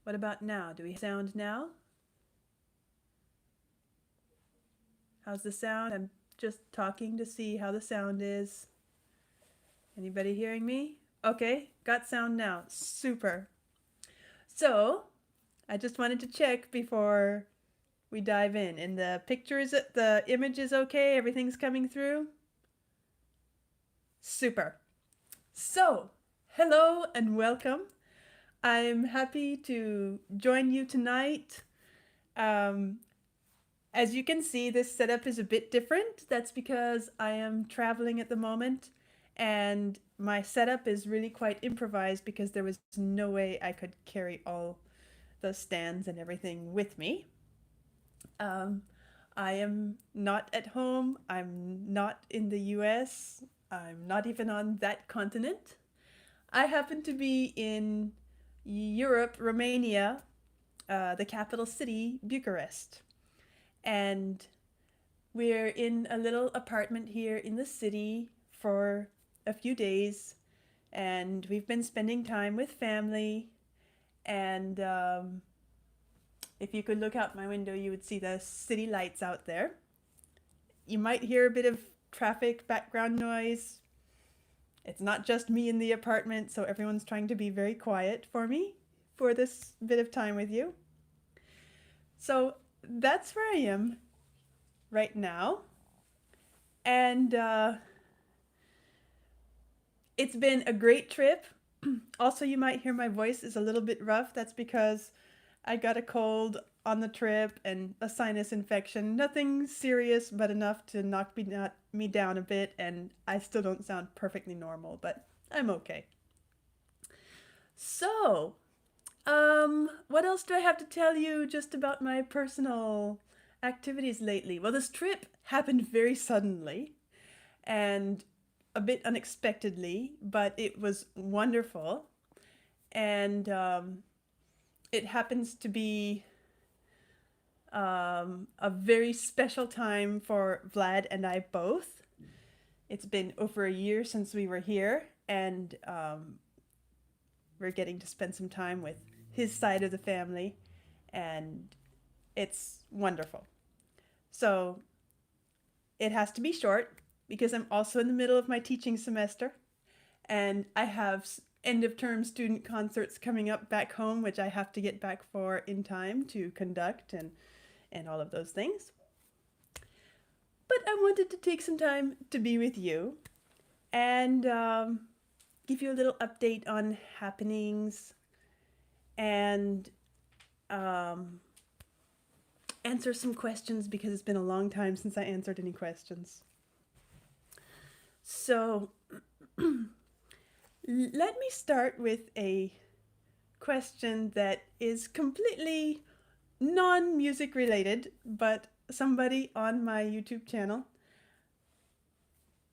What about now? Do we sound now? How's the sound? I'm just talking to see how the sound is. Anybody hearing me? Okay, got sound now. Super. So, I just wanted to check before we dive in. And the image is okay? Everything's coming through? Super. So, hello and welcome. I'm happy to join you tonight. Um, as you can see, this setup is a bit different. That's because I am traveling at the moment, and my setup is really quite improvised because there was no way I could carry all the stands and everything with me. Um, I am not at home. I'm not in the US. I'm not even on that continent. I happen to be in Europe, Romania, the capital city, Bucharest. And we're in a little apartment here in the city for a few days. And we've been spending time with family. And if you could look out my window, you would see the city lights out there. You might hear a bit of traffic background noise. It's not just me in the apartment, so everyone's trying to be very quiet for me for this bit of time with you. So that's where I am right now. And it's been a great trip. Also, you might hear my voice is a little bit rough. That's because I got a cold on the trip and a sinus infection. Nothing serious, but enough to knock me down a bit, and I still don't sound perfectly normal, but I'm okay. So, what else do I have to tell you just about my personal activities lately? Well, this trip happened very suddenly and a bit unexpectedly, but it was wonderful. And it happens to be a very special time for Vlad and I both. It's been over a year since we were here, and we're getting to spend some time with his side of the family, and it's wonderful. So it has to be short because I'm also in the middle of my teaching semester, and I have end of term student concerts coming up back home, which I have to get back for in time to conduct and all of those things. But I wanted to take some time to be with you and give you a little update on happenings and answer some questions because it's been a long time since I answered any questions. So let me start with a question that is completely non-music related, but somebody on my YouTube channel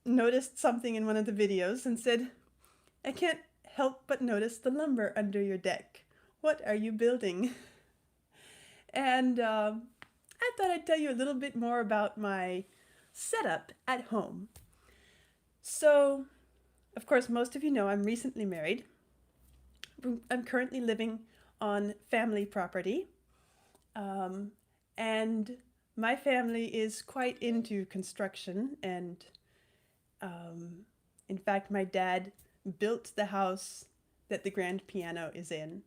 noticed something in one of the videos and said, I can't help but notice the lumber under your deck. What are you building? And I thought I'd tell you a little bit more about my setup at home. So, of course, most of you know I'm recently married. I'm currently living on family property. And my family is quite into construction, and in fact, my dad built the house that the grand piano is in,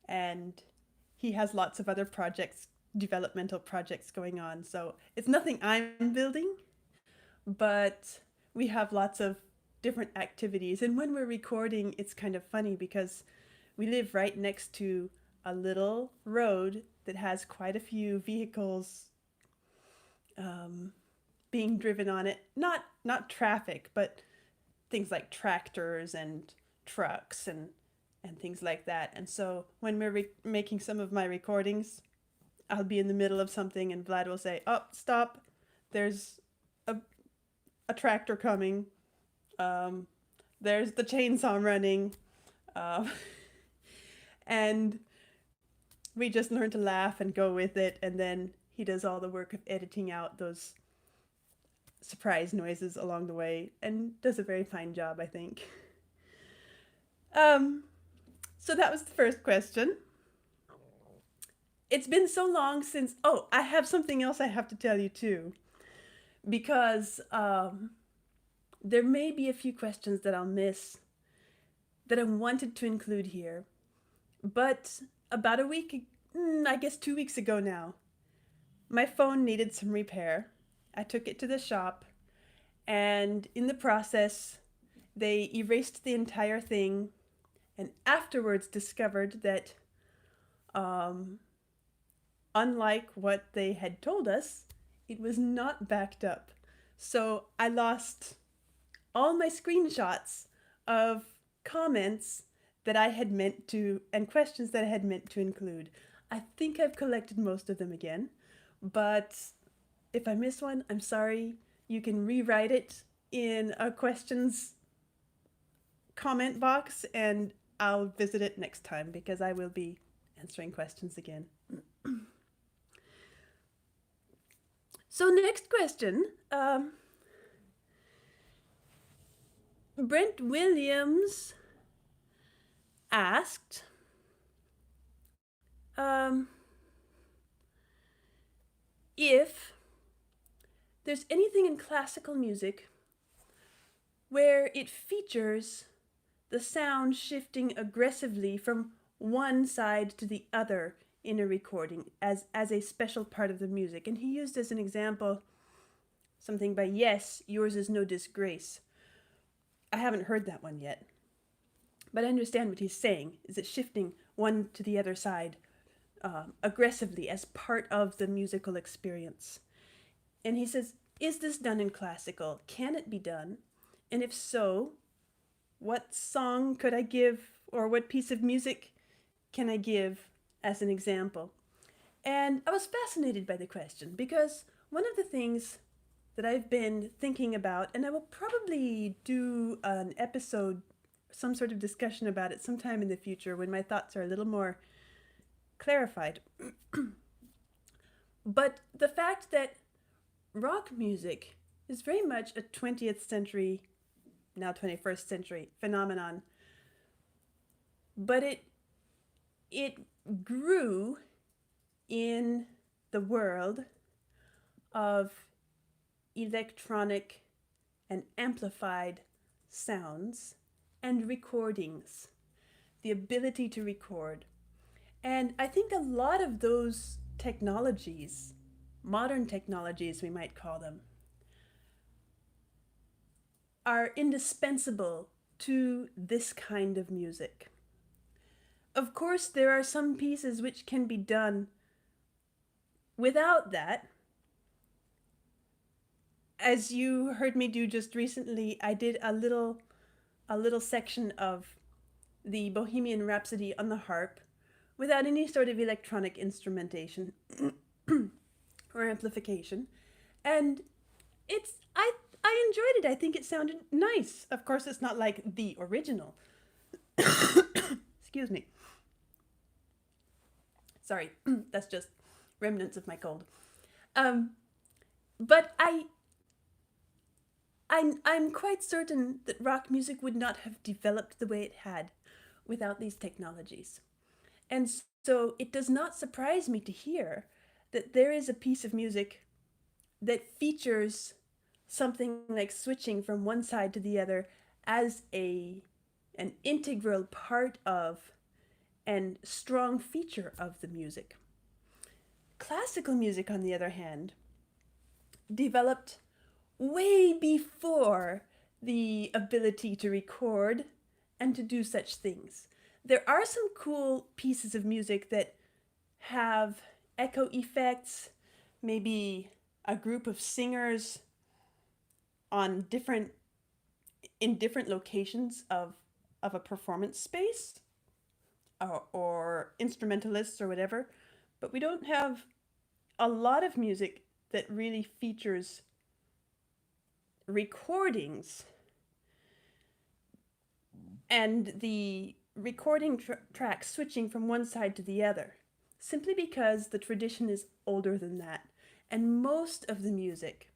and he has lots of other projects, developmental projects going on. So it's nothing I'm building, but we have lots of different activities. And when we're recording, it's kind of funny because we live right next to a little road that has quite a few vehicles being driven on it. Not traffic, but things like tractors and trucks and things like that. And so when we're making some of my recordings, I'll be in the middle of something and Vlad will say, oh, stop, there's a tractor coming. There's the chainsaw running. And we just learn to laugh and go with it, and then he does all the work of editing out those surprise noises along the way and does a very fine job, I think. So that was the first question. it's been so long since. Oh, I have something else I have to tell you too, because there may be a few questions that I'll miss that I wanted to include here. But about a week, I guess 2 weeks ago now, my phone needed some repair. I took it to the shop, and in the process, they erased the entire thing and afterwards discovered that, um, unlike what they had told us, it was not backed up. So I lost all my screenshots of comments that I had meant to and questions that I had meant to include. I think I've collected most of them again, but if I miss one, I'm sorry. You can rewrite it in a questions comment box and I'll visit it next time because I will be answering questions again. So, next question. Brent Williams asked, um, if there's anything in classical music where it features the sound shifting aggressively from one side to the other in a recording as a special part of the music. And he used as an example something by Yes, Yours Is No Disgrace. I haven't heard that one yet, but I understand what he's saying. Is it shifting one to the other side aggressively as part of the musical experience? And he says, is this done in classical? Can it be done? And if so, what song could I give, or what piece of music can I give as an example? And I was fascinated by the question because one of the things that I've been thinking about, and I will probably do an episode, some sort of discussion about it sometime in the future when my thoughts are a little more clarified. But the fact that rock music is very much a 20th century, now 21st century phenomenon, but it grew in the world of electronic and amplified sounds and recordings, the ability to record. And I think a lot of those technologies, modern technologies we might call them, are indispensable to this kind of music. Of course, there are some pieces which can be done without that. As you heard me do just recently, I did a little section of the Bohemian Rhapsody on the harp without any sort of electronic instrumentation or amplification. And I enjoyed it. I think it sounded nice. Of course, it's not like the original. Excuse me. Sorry, that's just remnants of my cold. But I'm quite certain that rock music would not have developed the way it had without these technologies. And so it does not surprise me to hear that there is a piece of music that features something like switching from one side to the other as an integral part of and strong feature of the music. Classical music, on the other hand, developed way before the ability to record and to do such things. There are some cool pieces of music that have echo effects, maybe a group of singers on in different locations of a performance space, or instrumentalists or whatever, but we don't have a lot of music that really features recordings and the recording track switching from one side to the other, simply because the tradition is older than that. And most of the music,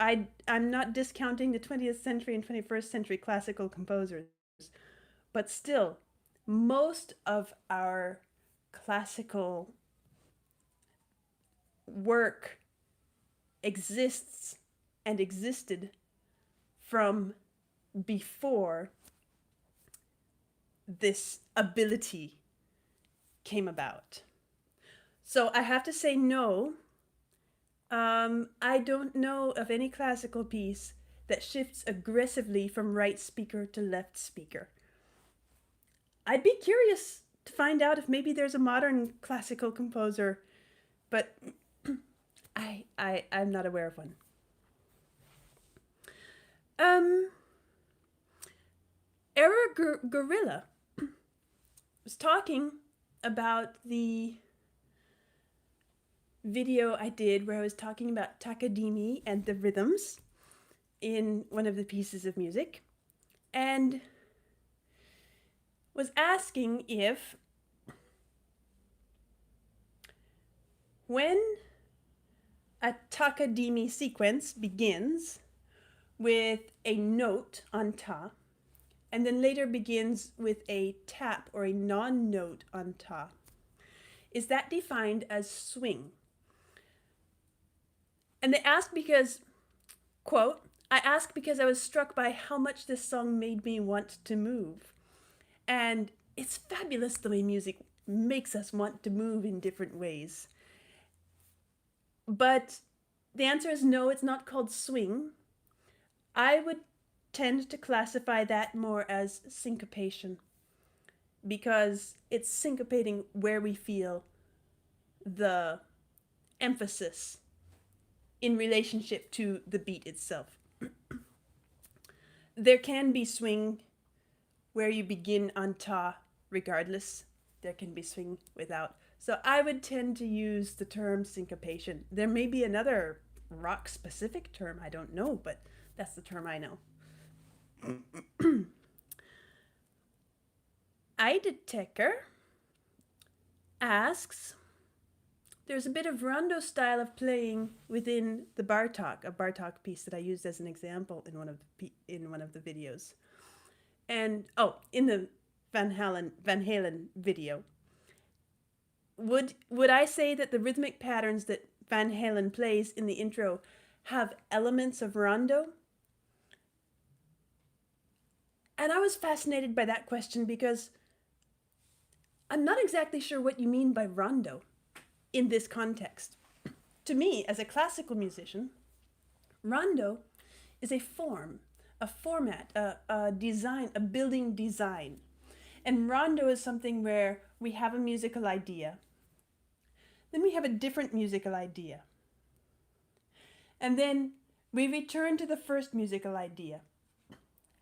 I'm not discounting the 20th century and 21st century classical composers, but still, most of our classical work exists and existed from before this ability came about. So I have to say no. I don't know of any classical piece that shifts aggressively from right speaker to left speaker. I'd be curious to find out if maybe there's a modern classical composer, but I'm not aware of one. Error Gorilla was talking about the video I did where I was talking about takadimi and the rhythms in one of the pieces of music, and was asking if when a takadimi sequence begins with a note on ta, and then later begins with a tap or a non-note on ta, is that defined as swing? And they asked because, quote, I asked because I was struck by how much this song made me want to move. And it's fabulous the way music makes us want to move in different ways. But the answer is no, it's not called swing. I would tend to classify that more as syncopation, because it's syncopating where we feel the emphasis in relationship to the beat itself. There can be swing where you begin on ta regardless. There can be swing without. So I would tend to use the term syncopation. There may be another rock-specific term, I don't know, but that's the term I know. Eidetecker asks, there's a bit of rondo style of playing within the Bartok, a Bartok piece that I used as an example in one of the videos. And in the Van Halen video. Would I say that the rhythmic patterns that Van Halen plays in the intro have elements of rondo? And I was fascinated by that question because I'm not exactly sure what you mean by rondo in this context. To me, as a classical musician, rondo is a form, a format, a design, a building design. And rondo is something where we have a musical idea. Then we have a different musical idea. And then we return to the first musical idea.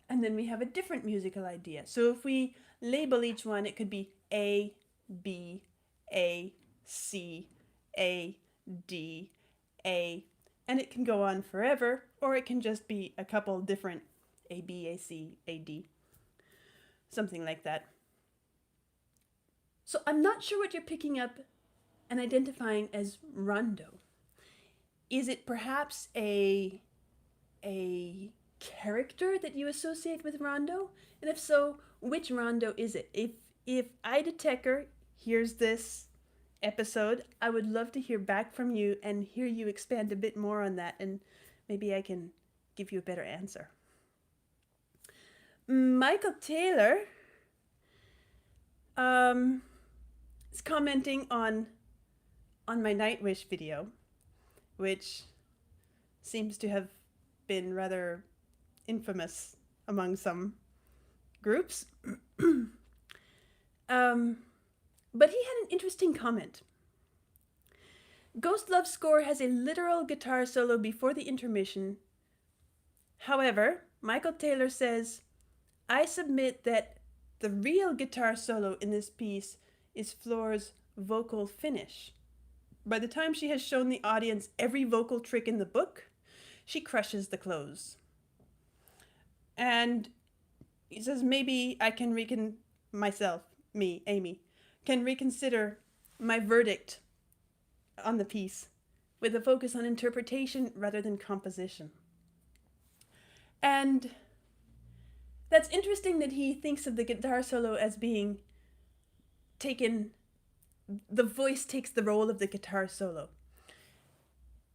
And then we have a different musical idea. So if we label each one, it could be A, B, A, C, A, D, A, and it can go on forever, or it can just be a couple different A, B, A, C, A, D, something like that. So I'm not sure what you're picking up and identifying as rondo. Is it perhaps a character that you associate with rondo? And if so, which rondo is it? If Eidetecker hears this episode, I would love to hear back from you and hear you expand a bit more on that, and maybe I can give you a better answer. Michael Taylor is commenting on my Nightwish video, which seems to have been rather infamous among some groups. But he had an interesting comment. Ghost Love Score has a literal guitar solo before the intermission. However, Michael Taylor says, I submit that the real guitar solo in this piece is Floor's vocal finish. By the time she has shown the audience every vocal trick in the book, she crushes the close. And he says, maybe I can Amy, can reconsider my verdict on the piece with a focus on interpretation rather than composition. And that's interesting that he thinks of the guitar solo as being taken the voice takes the role of the guitar solo.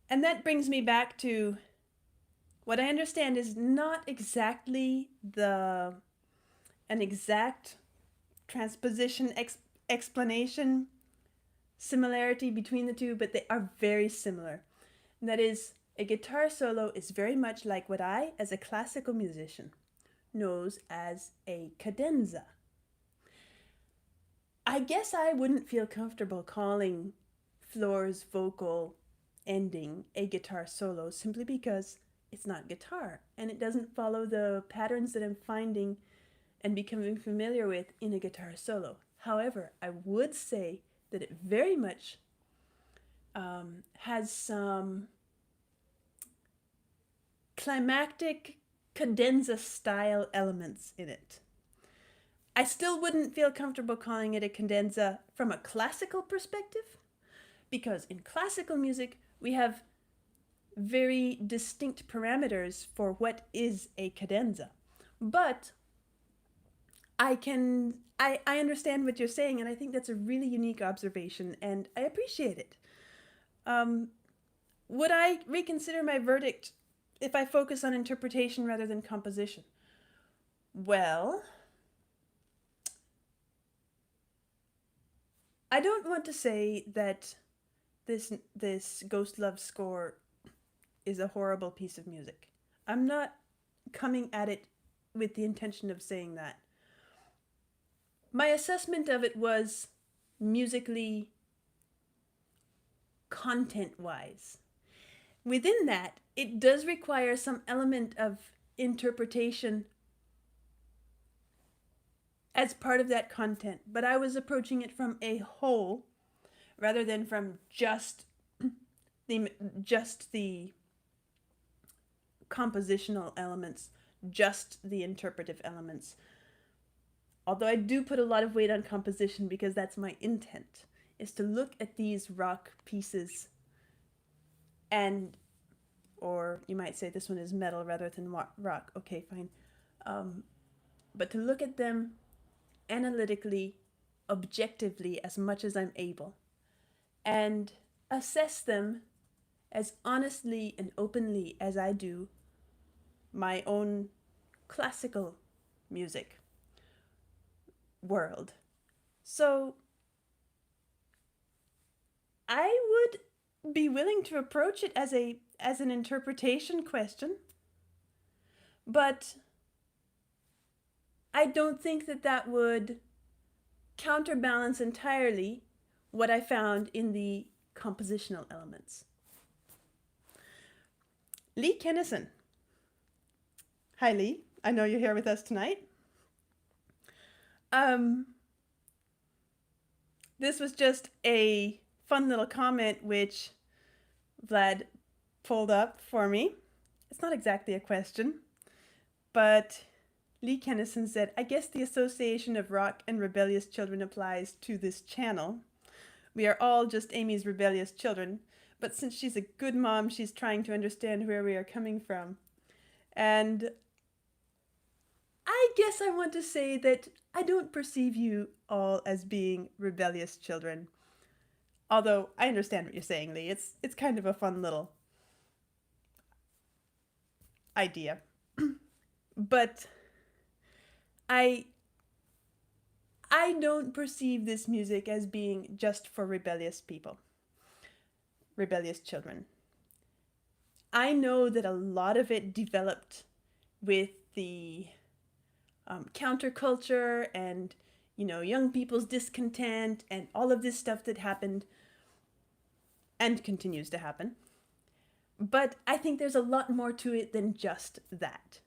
And that brings me back to what I understand is not exactly an exact transposition explanation similarity between the two, but they are very similar. And that is, a guitar solo is very much like what I, as a classical musician, knows as a cadenza. I guess I wouldn't feel comfortable calling Floor's vocal ending a guitar solo simply because it's not guitar and it doesn't follow the patterns that I'm finding and becoming familiar with in a guitar solo. However, I would say that it very much has some climactic cadenza style elements in it. I still wouldn't feel comfortable calling it a cadenza from a classical perspective, because in classical music we have very distinct parameters for what is a cadenza. But I understand what you're saying, and I think that's a really unique observation, and I appreciate it. Would I reconsider my verdict if I focus on interpretation rather than composition? Well, I don't want to say that this Ghost Love score is a horrible piece of music. I'm not coming at it with the intention of saying that. My assessment of it was musically, content-wise. Within that, it does require some element of interpretation as part of that content, but I was approaching it from a whole rather than from just the compositional elements, just the interpretive elements. Although I do put a lot of weight on composition because that's my intent, is to look at these rock pieces and, or you might say this one is metal rather than rock. Okay, fine. But to look at them analytically, objectively, as much as I'm able, and assess them as honestly and openly as I do my own classical music world. So I would be willing to approach it as an interpretation question, but I don't think that would counterbalance entirely what I found in the compositional elements. Lee Kennison. Hi, Lee. I know you're here with us tonight. This was just a fun little comment which Vlad pulled up for me. It's not exactly a question, but Lee Kennison said, I guess the association of rock and rebellious children applies to this channel. We are all just Amy's rebellious children, but since she's a good mom, she's trying to understand where we are coming from. And I guess I want to say that I don't perceive you all as being rebellious children. Although I understand what you're saying, Lee. It's kind of a fun little idea. But I don't perceive this music as being just for rebellious people, rebellious children. I know that a lot of it developed with the counterculture and, young people's discontent and all of this stuff that happened and continues to happen. But I think there's a lot more to it than just that.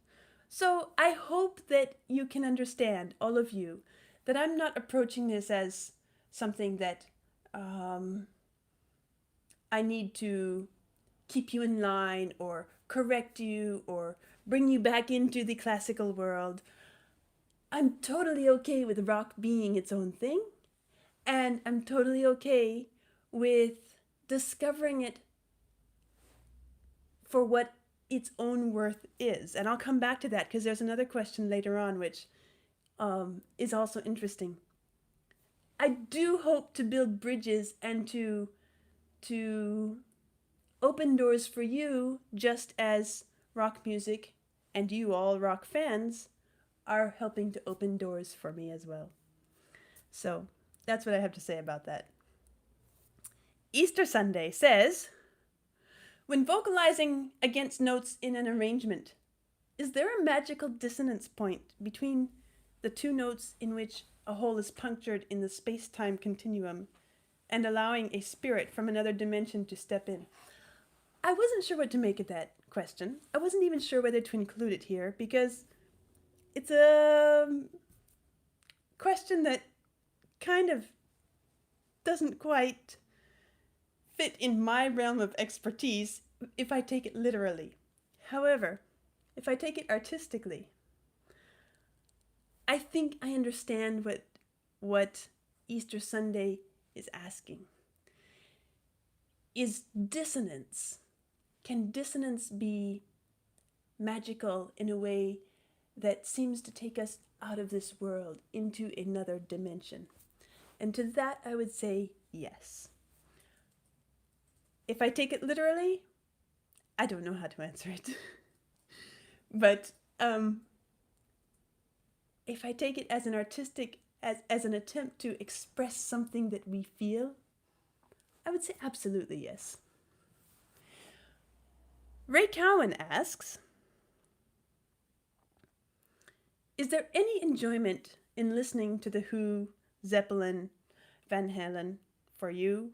So I hope that you can understand, all of you, that I'm not approaching this as something that I need to keep you in line or correct you or bring you back into the classical world. I'm totally okay with rock being its own thing, and I'm totally okay with discovering it for what its own worth is. And I'll come back to that because there's another question later on which is also interesting. I do hope to build bridges and to open doors for you, just as rock music and you all rock fans are helping to open doors for me as well. So that's what I have to say about that. Easter Sunday says, when vocalizing against notes in an arrangement, is there a magical dissonance point between the two notes in which a hole is punctured in the space-time continuum and allowing a spirit from another dimension to step in? I wasn't sure what to make of that question. I wasn't even sure whether to include it here because it's a question that kind of doesn't quite fit in my realm of expertise if I take it literally. However, if I take it artistically, I think I understand what Easter Sunday is asking. Is dissonance, can dissonance be magical in a way that seems to take us out of this world into another dimension? And to that I would say yes. If I take it literally, I don't know how to answer it. But if I take it as an artistic, as an attempt to express something that we feel, I would say absolutely yes. Ray Cowan asks, is there any enjoyment in listening to The Who, Zeppelin, Van Halen for you?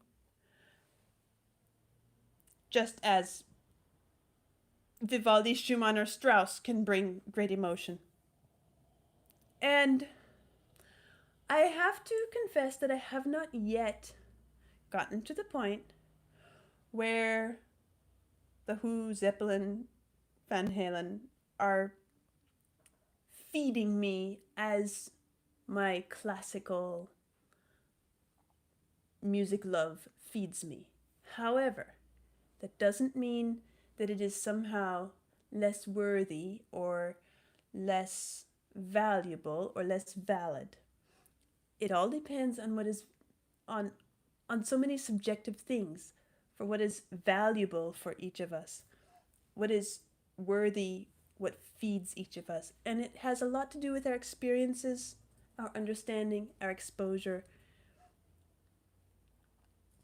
Just as Vivaldi, Schumann, or Strauss can bring great emotion. And I have to confess that I have not yet gotten to the point where The Who, Zeppelin, Van Halen are feeding me as my classical music love feeds me. However, that doesn't mean that it is somehow less worthy or less valuable or less valid. It all depends on what is on so many subjective things, for what is valuable for each of us, what is worthy, what feeds each of us. And it has a lot to do with our experiences, our understanding, our exposure.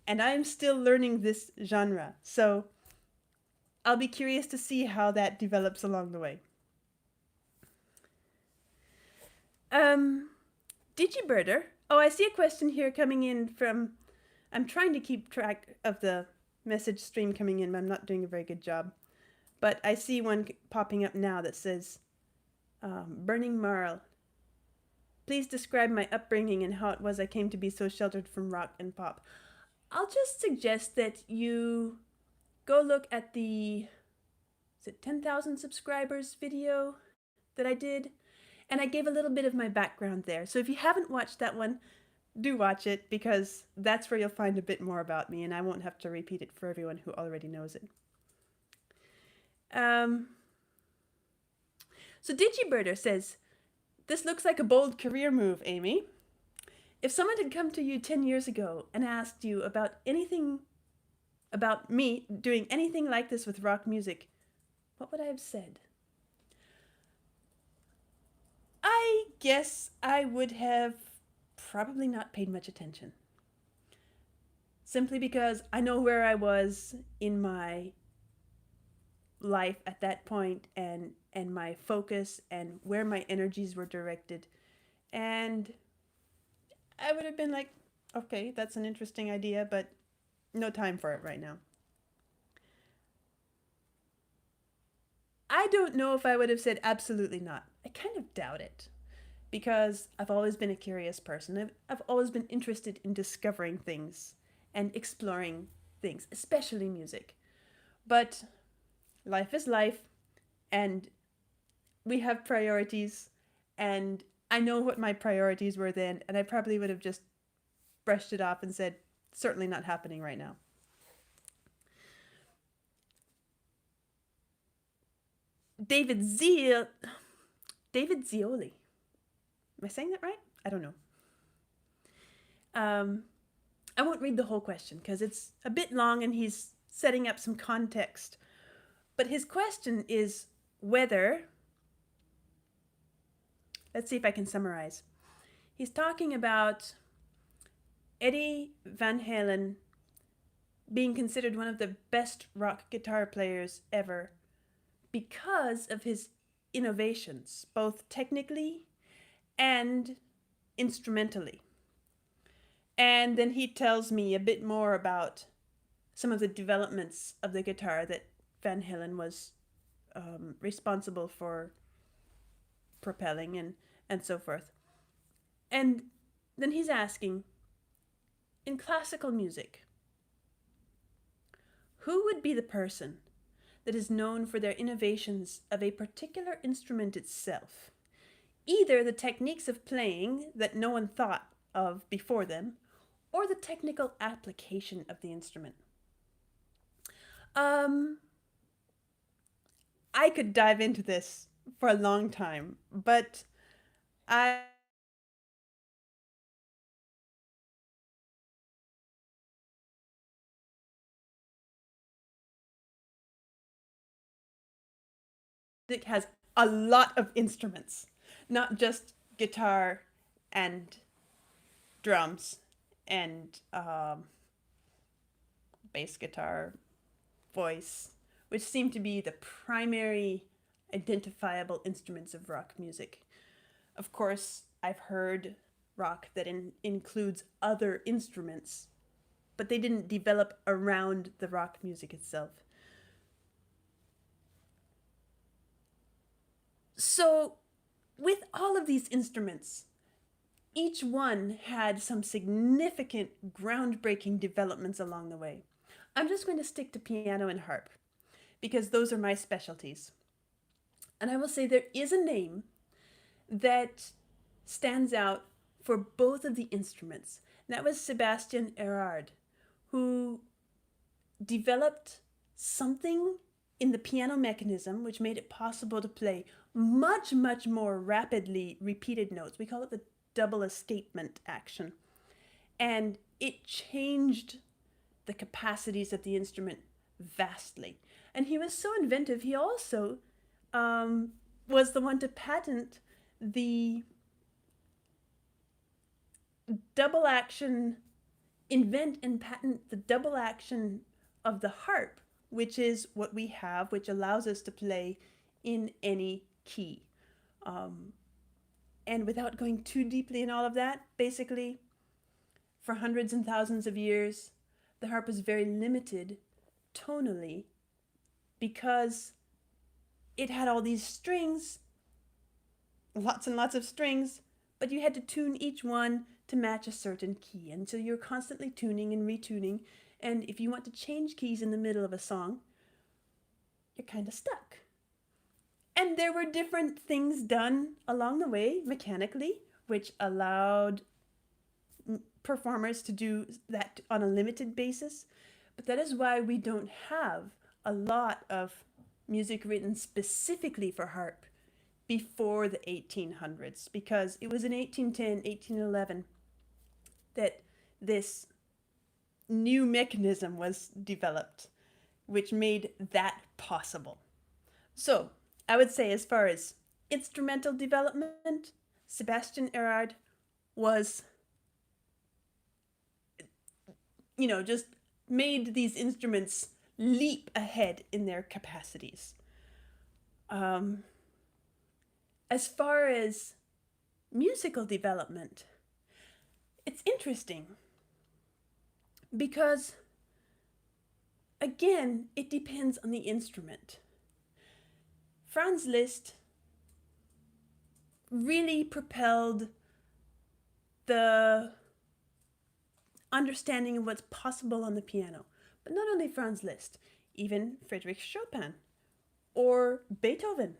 And I am still learning this genre, so I'll be curious to see how that develops along the way. Digibirder. Oh, I see a question here coming in from, I'm trying to keep track of the message stream coming in, but I'm not doing a very good job. But I see one popping up now that says, Burning Marl, please describe my upbringing and how it was I came to be so sheltered from rock and pop. I'll just suggest that you go look at the, is it 10,000 subscribers video that I did? And I gave a little bit of my background there. So if you haven't watched that one, do watch it, because that's where you'll find a bit more about me, and I won't have to repeat it for everyone who already knows it. So Digibirder says, this looks like a bold career move, Amy. If someone had come to you 10 years ago and asked you about anything, about me doing anything like this with rock music, what would I have said? I guess I would have probably not paid much attention. Simply because I know where I was in my life at that point, and my focus and where my energies were directed. And I would have been like, okay, that's an interesting idea, but no time for it right now. I don't know if I would have said absolutely not. I kind of doubt it, because I've always been a curious person. I've always been interested in discovering things and exploring things, especially music. But life is life, and we have priorities, and I know what my priorities were then, and I probably would have just brushed it off and said, certainly not happening right now. David Zioli. Am I saying that right? I don't know. Um, I won't read the whole question because it's a bit long and he's setting up some context. But his question is whether, let's see if I can summarize. He's talking about Eddie Van Halen being considered one of the best rock guitar players ever because of his innovations, both technically and instrumentally. And then he tells me a bit more about some of the developments of the guitar that Van Halen was responsible for propelling and so forth. And then he's asking, in classical music, who would be the person that is known for their innovations of a particular instrument itself? Either the techniques of playing that no one thought of before them, or the technical application of the instrument. Um, I could dive into this for a long time, but I it has a lot of instruments, not just guitar and drums and bass guitar, voice, which seem to be the primary identifiable instruments of rock music. Of course, I've heard rock that includes other instruments, but they didn't develop around the rock music itself. So, with all of these instruments, each one had some significant groundbreaking developments along the way. I'm just going to stick to piano and harp because those are my specialties. And I will say there is a name that stands out for both of the instruments. And that was Sebastian Erard, who developed something in the piano mechanism which made it possible to play much, much more rapidly repeated notes. We call it the double escapement action. And it changed the capacities of the instrument vastly. And he was so inventive, he also was the one to patent the double action, invent and patent the double action of the harp, which is what we have, which allows us to play in any key. And without going too deeply in all of that, basically, for hundreds and thousands of years, the harp was very limited tonally because it had all these strings, lots and lots of strings, but you had to tune each one to match a certain key. And so you're constantly tuning and retuning. And if you want to change keys in the middle of a song, you're kind of stuck. And there were different things done along the way mechanically, which allowed performers to do that on a limited basis. But that is why we don't have a lot of music written specifically for harp before the 1800s, because it was in 1810, 1811 that this new mechanism was developed, which made that possible. So, I would say, as far as instrumental development, Sebastian Erard was, just made these instruments leap ahead in their capacities. As far as musical development, it's interesting because, again, it depends on the instrument. Franz Liszt really propelled the understanding of what's possible on the piano. But not only Franz Liszt, even Frédéric Chopin, or Beethoven,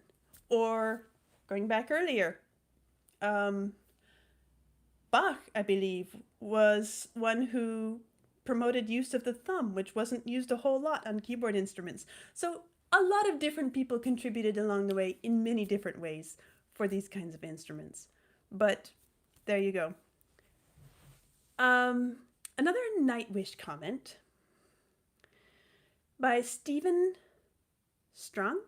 or, going back earlier, Bach, I believe, was one who promoted use of the thumb, which wasn't used a whole lot on keyboard instruments. So a lot of different people contributed along the way in many different ways for these kinds of instruments. But there you go. Um, Another Nightwish comment by Stephen Strong.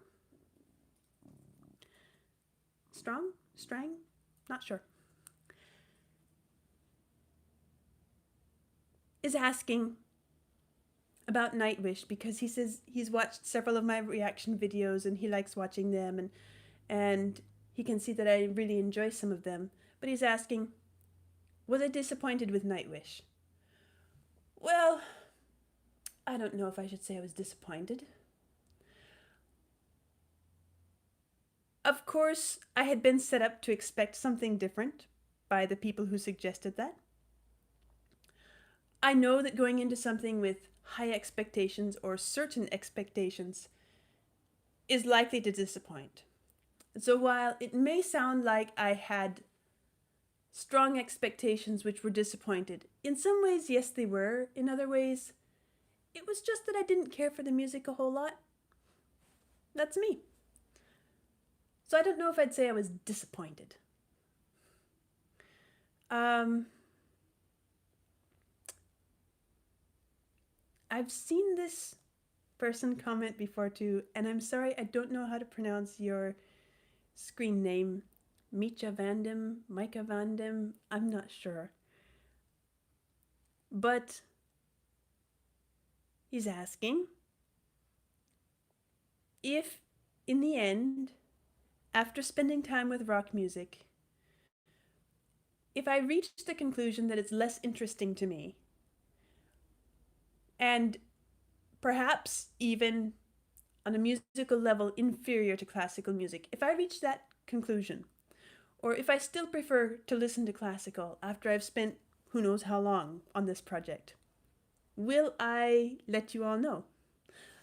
Strang? Not sure. Is asking about Nightwish because he says he's watched several of my reaction videos and he likes watching them, and he can see that I really enjoy some of them. But he's asking, was I disappointed with Nightwish? Well, I don't know if I should say I was disappointed. Of course, I had been set up to expect something different by the people who suggested that. I know that going into something with high expectations or certain expectations is likely to disappoint. So while it may sound like I had strong expectations which were disappointed, in some ways, yes, they were. In other ways, it was just that I didn't care for the music a whole lot. That's me. So I don't know if I'd say I was disappointed. I've seen this person comment before too, and I'm sorry, I don't know how to pronounce your screen name. Mika Vandem, I'm not sure. But he's asking if, in the end, after spending time with rock music, if I reach the conclusion that it's less interesting to me, and perhaps even on a musical level inferior to classical music, if I reach that conclusion, or if I still prefer to listen to classical after I've spent who knows how long on this project, will I let you all know?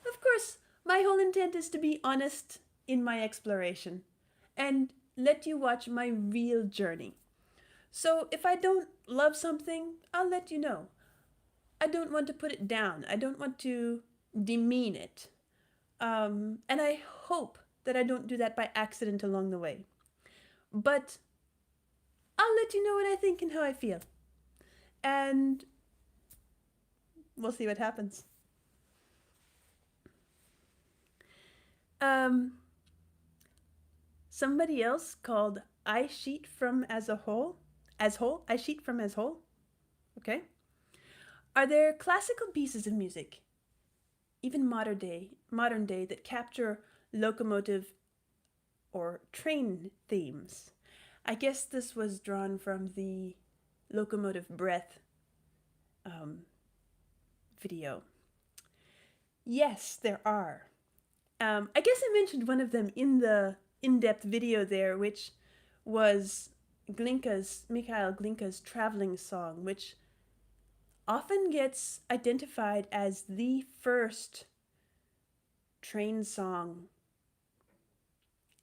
Of course, my whole intent is to be honest in my exploration and let you watch my real journey. So if I don't love something, I'll let you know. I don't want to put it down. I don't want to demean it. And I hope that I don't do that by accident along the way. But I'll let you know what I think and how I feel. And we'll see what happens. Somebody else called I Sheet from As a Whole. I Sheet from As Whole. Okay. Are there classical pieces of music, even modern day, that capture locomotive or train themes? I guess this was drawn from the Locomotive Breath video. Yes, there are. I guess I mentioned one of them in the in-depth video there, which was Mikhail Glinka's traveling song, which often gets identified as the first train song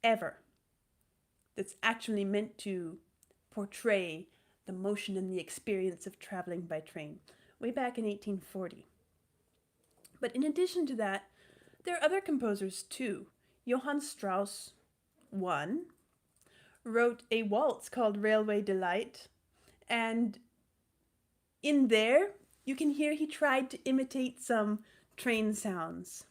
ever that's actually meant to portray the motion and the experience of traveling by train, way back in 1840. But in addition to that, there are other composers too. Johann Strauss, one, wrote a waltz called Railway Delight, and in there you can hear he tried to imitate some train sounds.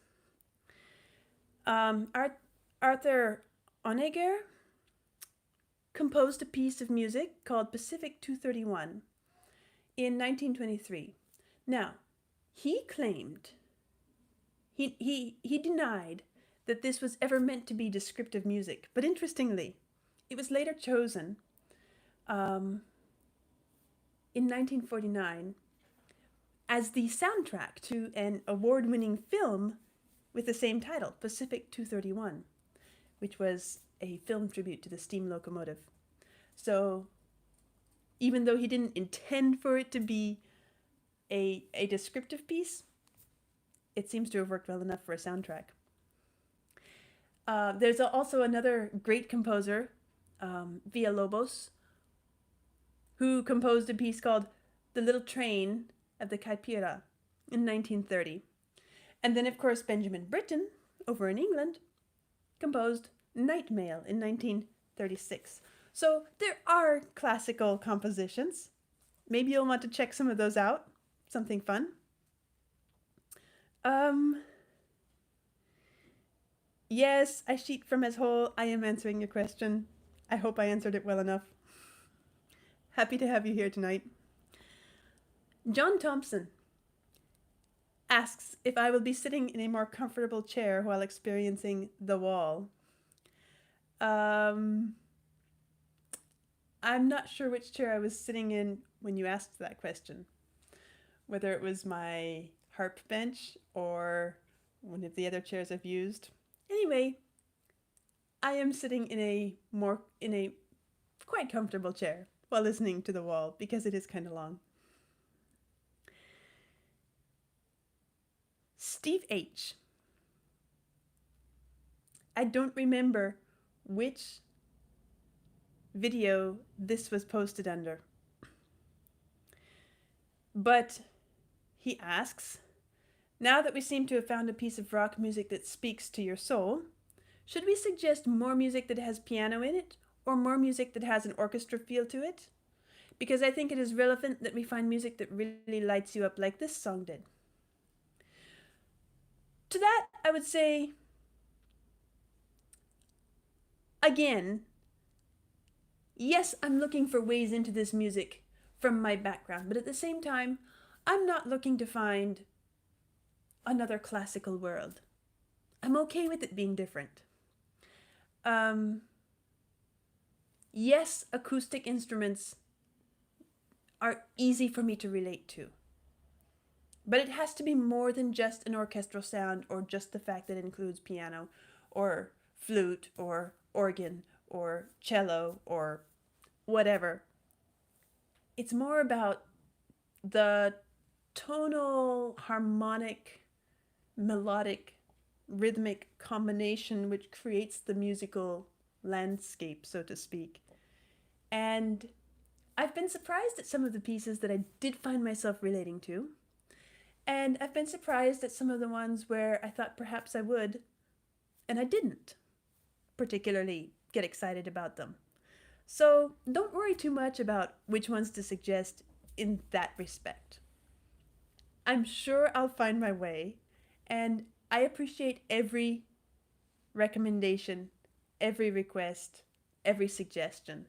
Arthur Honegger composed a piece of music called Pacific 231 in 1923. Now, he claimed, he denied that this was ever meant to be descriptive music, but interestingly, it was later chosen in 1949 as the soundtrack to an award-winning film with the same title, Pacific 231, which was a film tribute to the steam locomotive. So even though he didn't intend for it to be a descriptive piece, it seems to have worked well enough for a soundtrack. There's also another great composer, Villalobos, who composed a piece called The Little Train of the Caipira in 1930. And then, of course, Benjamin Britten, over in England, composed Night Mail in 1936. So there are classical compositions, maybe you'll want to check some of those out. Something fun. Um, yes, I sheet from as whole. I am answering your question. I hope I answered it well enough. Happy to have you here tonight. John Thompson asks if I will be sitting in a more comfortable chair while experiencing the wall. I'm not sure which chair I was sitting in when you asked that question. Whether it was my harp bench or one of the other chairs I've used. Anyway, I am sitting in a quite comfortable chair while listening to the wall because it is kind of long. Steve H. I don't remember which video this was posted under. But he asks, now that we seem to have found a piece of rock music that speaks to your soul, should we suggest more music that has piano in it or more music that has an orchestra feel to it? Because I think it is relevant that we find music that really lights you up like this song did. To that, I would say, again, yes, I'm looking for ways into this music from my background, but at the same time, I'm not looking to find another classical world. I'm okay with it being different. Yes, acoustic instruments are easy for me to relate to. But it has to be more than just an orchestral sound or just the fact that it includes piano or flute or organ or cello or whatever. It's more about the tonal, harmonic, melodic, rhythmic combination which creates the musical landscape, so to speak. And I've been surprised at some of the pieces that I did find myself relating to. And I've been surprised at some of the ones where I thought perhaps I would, and I didn't particularly get excited about them. So don't worry too much about which ones to suggest in that respect. I'm sure I'll find my way, and I appreciate every recommendation, every request, every suggestion.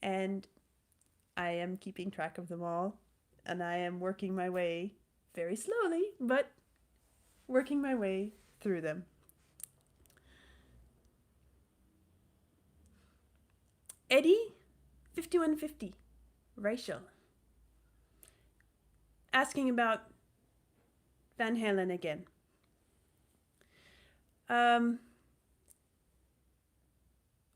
And I am keeping track of them all, and I am working my way very slowly, but working my way through them. Eddie 5150 Rachel asking about Van Halen again.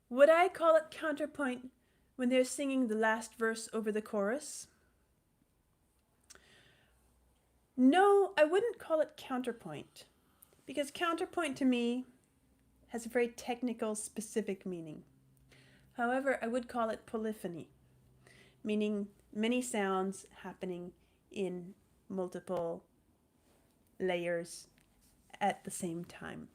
Would I call it counterpoint when they're singing the last verse over the chorus? No, I wouldn't call it counterpoint, because counterpoint to me has a very technical, specific meaning. However, I would call it polyphony, meaning many sounds happening in multiple layers at the same time.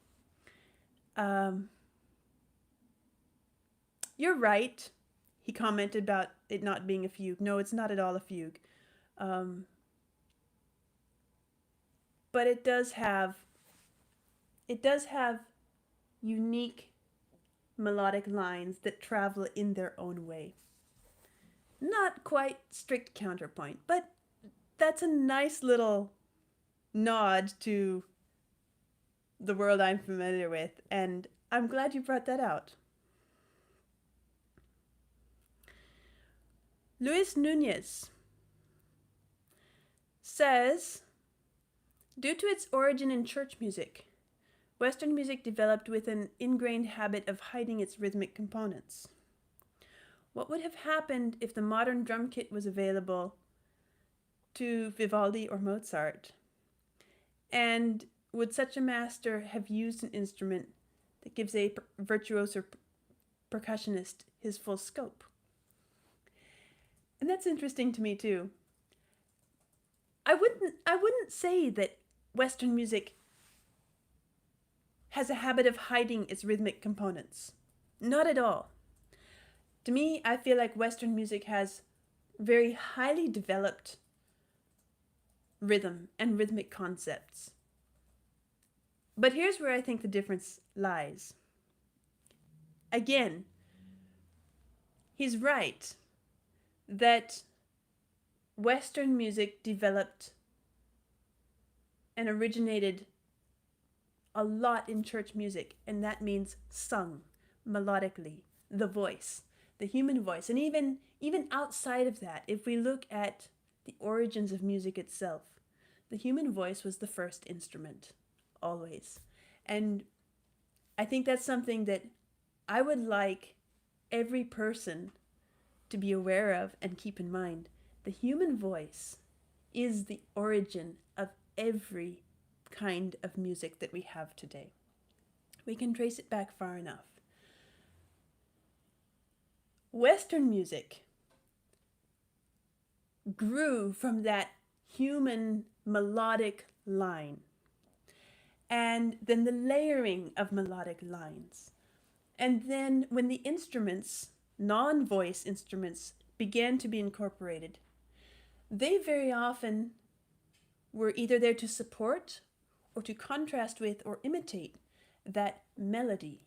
You're right. He commented about it not being a fugue. No, it's not at all a fugue. But it does have unique melodic lines that travel in their own way. Not quite strict counterpoint, but that's a nice little nod to the world I'm familiar with, and I'm glad you brought that out. Luis Nunez says, due to its origin in church music, Western music developed with an ingrained habit of hiding its rhythmic components. What would have happened if the modern drum kit was available to Vivaldi or Mozart? And would such a master have used an instrument that gives a virtuoso percussionist his full scope? And that's interesting to me too. I wouldn't say that Western music has a habit of hiding its rhythmic components. Not at all. To me, I feel like Western music has very highly developed rhythm and rhythmic concepts. But here's where I think the difference lies. Again, he's right that Western music developed and originated a lot in church music, and that means sung melodically, the voice, the human voice. And even outside of that, if we look at the origins of music itself, the human voice was the first instrument, always. And I think that's something that I would like every person to be aware of and keep in mind. The human voice is the origin of every kind of music that we have today. We can trace it back far enough. Western music grew from that human melodic line, and then the layering of melodic lines. And then when the instruments, non-voice instruments, began to be incorporated, they very often were either there to support or to contrast with or imitate that melody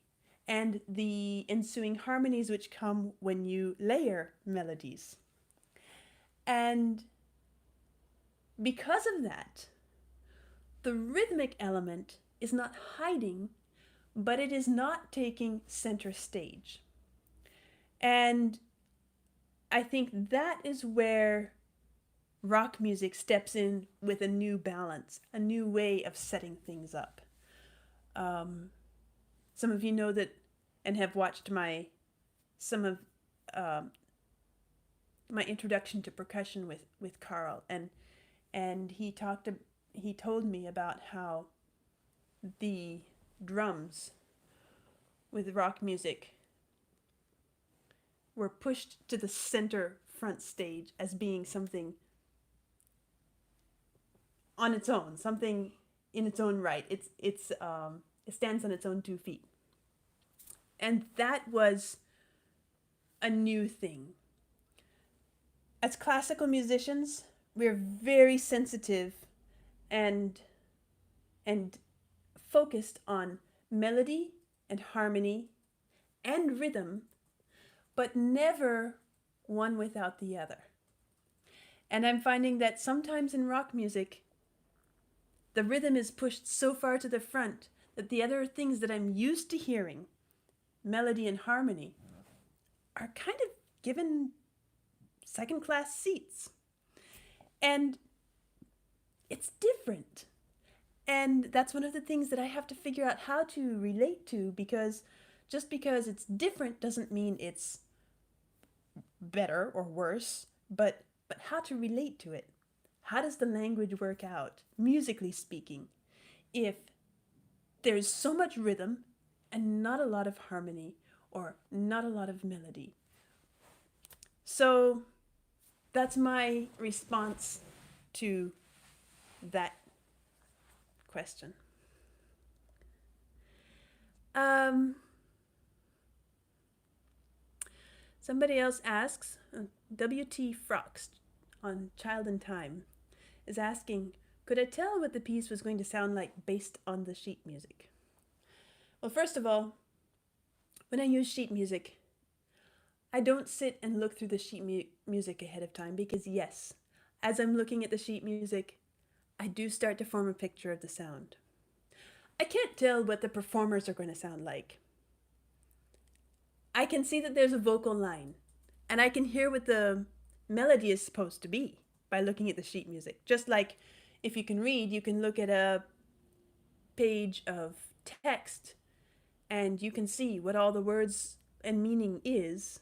and the ensuing harmonies which come when you layer melodies. And because of that, the rhythmic element is not hiding, but it is not taking center stage. And I think that is where rock music steps in with a new balance, a new way of setting things up. Some of you know that and have watched some of my introduction to percussion with Carl, and he told me about how the drums with rock music were pushed to the center front stage as being something on its own, something in its own right. It stands on its own 2 feet. And that was a new thing. As classical musicians, we're very sensitive and focused on melody and harmony and rhythm, but never one without the other. And I'm finding that sometimes in rock music, the rhythm is pushed so far to the front that the other things that I'm used to hearing, melody and harmony, are kind of given second-class seats. And it's different. And that's one of the things that I have to figure out how to relate to, because just because it's different doesn't mean it's better or worse, but how to relate to it. How does the language work out, musically speaking, if there's so much rhythm and not a lot of harmony or not a lot of melody? So that's my response to that question. Somebody else asks, W.T. Frox on Child in Time is asking, could I tell what the piece was going to sound like based on the sheet music? Well, first of all, when I use sheet music, I don't sit and look through the sheet music ahead of time, because yes, as I'm looking at the sheet music, I do start to form a picture of the sound. I can't tell what the performers are going to sound like. I can see that there's a vocal line, and I can hear what the melody is supposed to be by looking at the sheet music. Just like if you can read, you can look at a page of text and you can see what all the words and meaning is,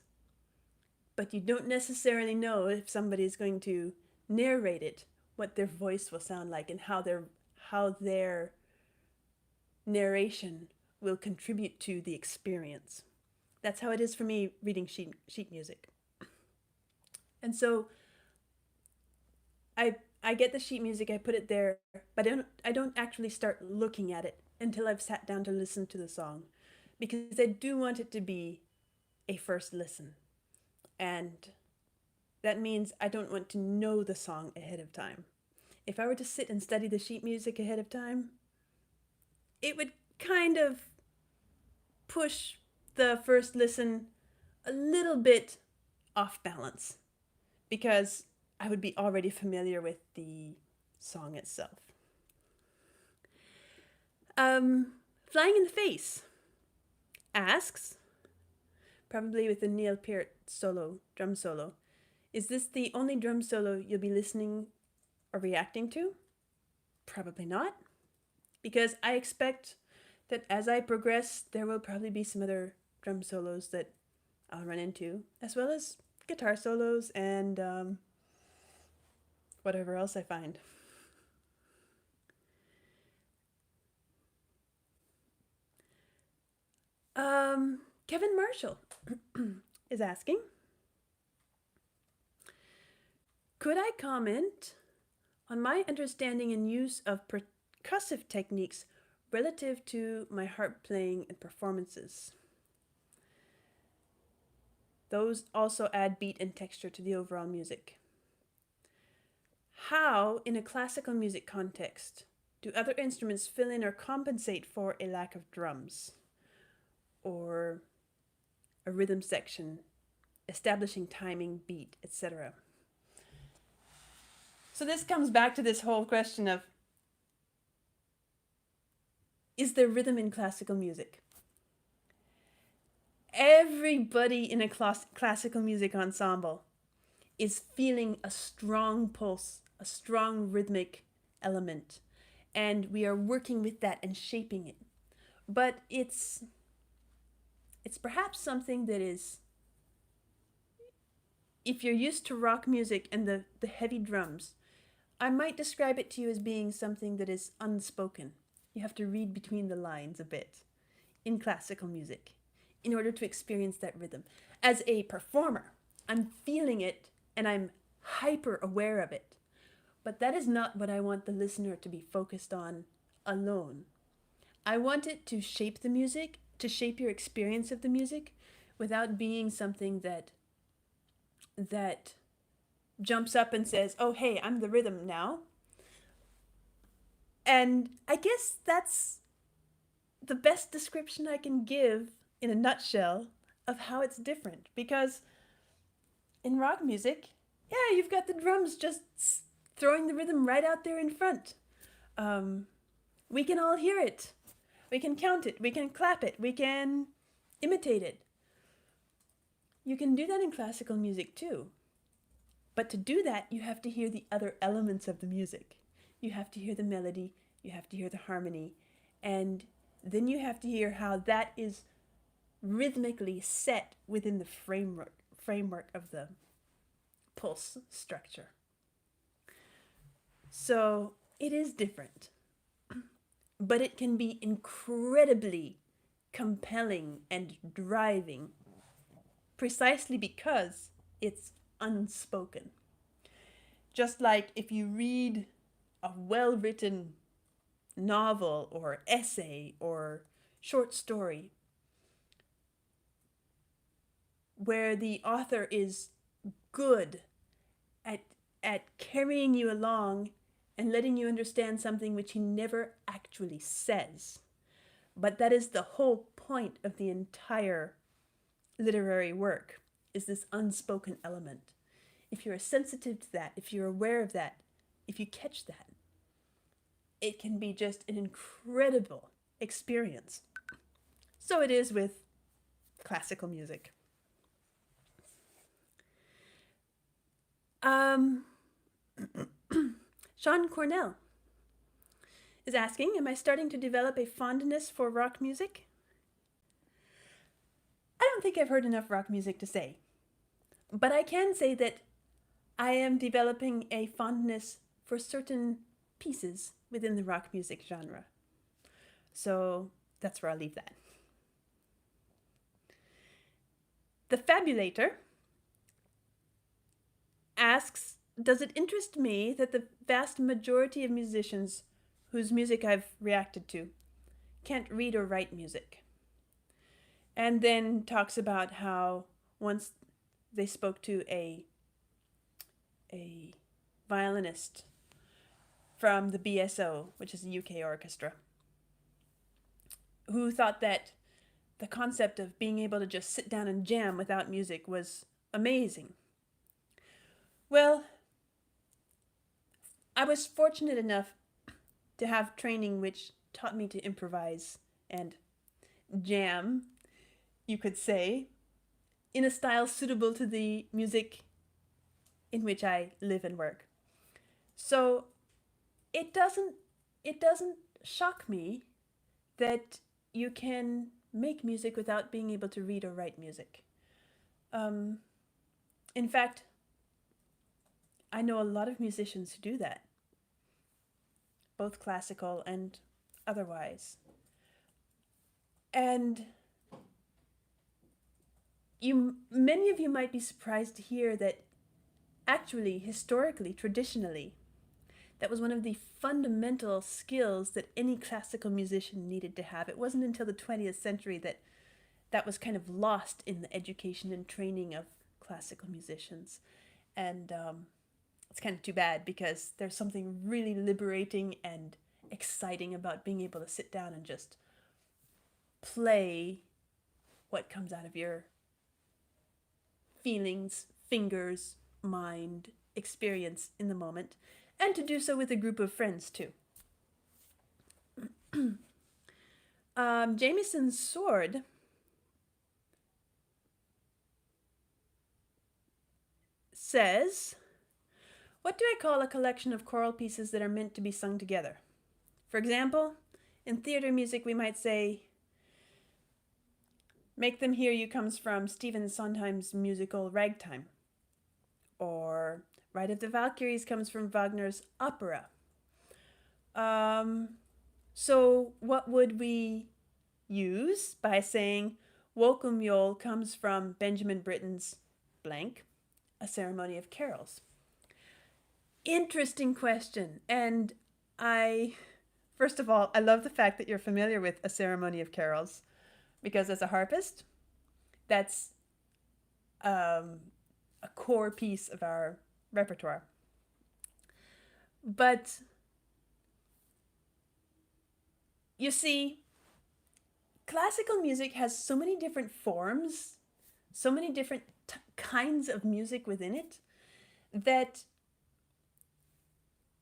but you don't necessarily know if somebody is going to narrate it, what their voice will sound like, and how their narration will contribute to the experience. That's how it is for me reading sheet music. And so I get the sheet music, I put it there, but I don't actually start looking at it until I've sat down to listen to the song, because I do want it to be a first listen. And that means I don't want to know the song ahead of time. If I were to sit and study the sheet music ahead of time, it would kind of push the first listen a little bit off balance because I would be already familiar with the song itself. Flying in the Face asks, probably with the Neil Peart drum solo, is this the only drum solo you'll be listening or reacting to? Probably not, because I expect that as I progress, there will probably be some other drum solos that I'll run into, as well as guitar solos and whatever else I find. Kevin Marshall is asking, could I comment on my understanding and use of percussive techniques relative to my harp playing and performances? Those also add beat and texture to the overall music. How, in a classical music context, do other instruments fill in or compensate for a lack of drums or a rhythm section, establishing timing, beat, etc.? So this comes back to this whole question of, is there rhythm in classical music? Everybody in a classical music ensemble is feeling a strong pulse, a strong rhythmic element, and we are working with that and shaping it. But it's perhaps something that is, if you're used to rock music and the heavy drums, I might describe it to you as being something that is unspoken. You have to read between the lines a bit in classical music in order to experience that rhythm. As a performer, I'm feeling it and I'm hyper aware of it. But that is not what I want the listener to be focused on alone. I want it to shape the music, to shape your experience of the music, without being something that jumps up and says, oh, hey, I'm the rhythm now. And I guess that's the best description I can give in a nutshell of how it's different. Because in rock music, yeah, you've got the drums just throwing the rhythm right out there in front. We can all hear it. We can count it. We can clap it. We can imitate it. You can do that in classical music too. But to do that, you have to hear the other elements of the music. You have to hear the melody, you have to hear the harmony, and then you have to hear how that is rhythmically set within the framework of the pulse structure. So it is different, but it can be incredibly compelling and driving precisely because it's unspoken. Just like if you read a well-written novel or essay or short story where the author is good at carrying you along and letting you understand something which he never actually says. But that is the whole point of the entire literary work, is this unspoken element. If you're sensitive to that, if you're aware of that, if you catch that, it can be just an incredible experience. So it is with classical music. Sean Cornell is asking, am I starting to develop a fondness for rock music? I don't think I've heard enough rock music to say. But I can say that I am developing a fondness for certain pieces within the rock music genre. So that's where I'll leave that. The Fabulator asks, does it interest me that the vast majority of musicians whose music I've reacted to can't read or write music? And then talks about how once they spoke to a a violinist from the BSO, which is a UK orchestra, who thought that the concept of being able to just sit down and jam without music was amazing. Well, I was fortunate enough to have training which taught me to improvise and jam, you could say, in a style suitable to the music in which I live and work. So it doesn't shock me that you can make music without being able to read or write music. Um, in fact, I know a lot of musicians who do that, both classical and otherwise. And many of you might be surprised to hear that actually, historically, traditionally, that was one of the fundamental skills that any classical musician needed to have. It wasn't until the 20th century that was kind of lost in the education and training of classical musicians. And it's kind of too bad, because there's something really liberating and exciting about being able to sit down and just play what comes out of your feelings, fingers, mind, experience in the moment, and to do so with a group of friends too. Jamieson's sword says, "What do I call a collection of choral pieces that are meant to be sung together? For example, in theater music we might say, 'Make Them Hear You' comes from Stephen Sondheim's musical Ragtime. Or 'Ride of the Valkyries' comes from Wagner's opera. So what would we use by saying 'Wokel Mjol' comes from Benjamin Britten's blank, A Ceremony of Carols? Interesting question. And first of all, I love the fact that you're familiar with A Ceremony of Carols, because as a harpist, that's a core piece of our repertoire. But you see, classical music has so many different forms, so many different kinds of music within it, that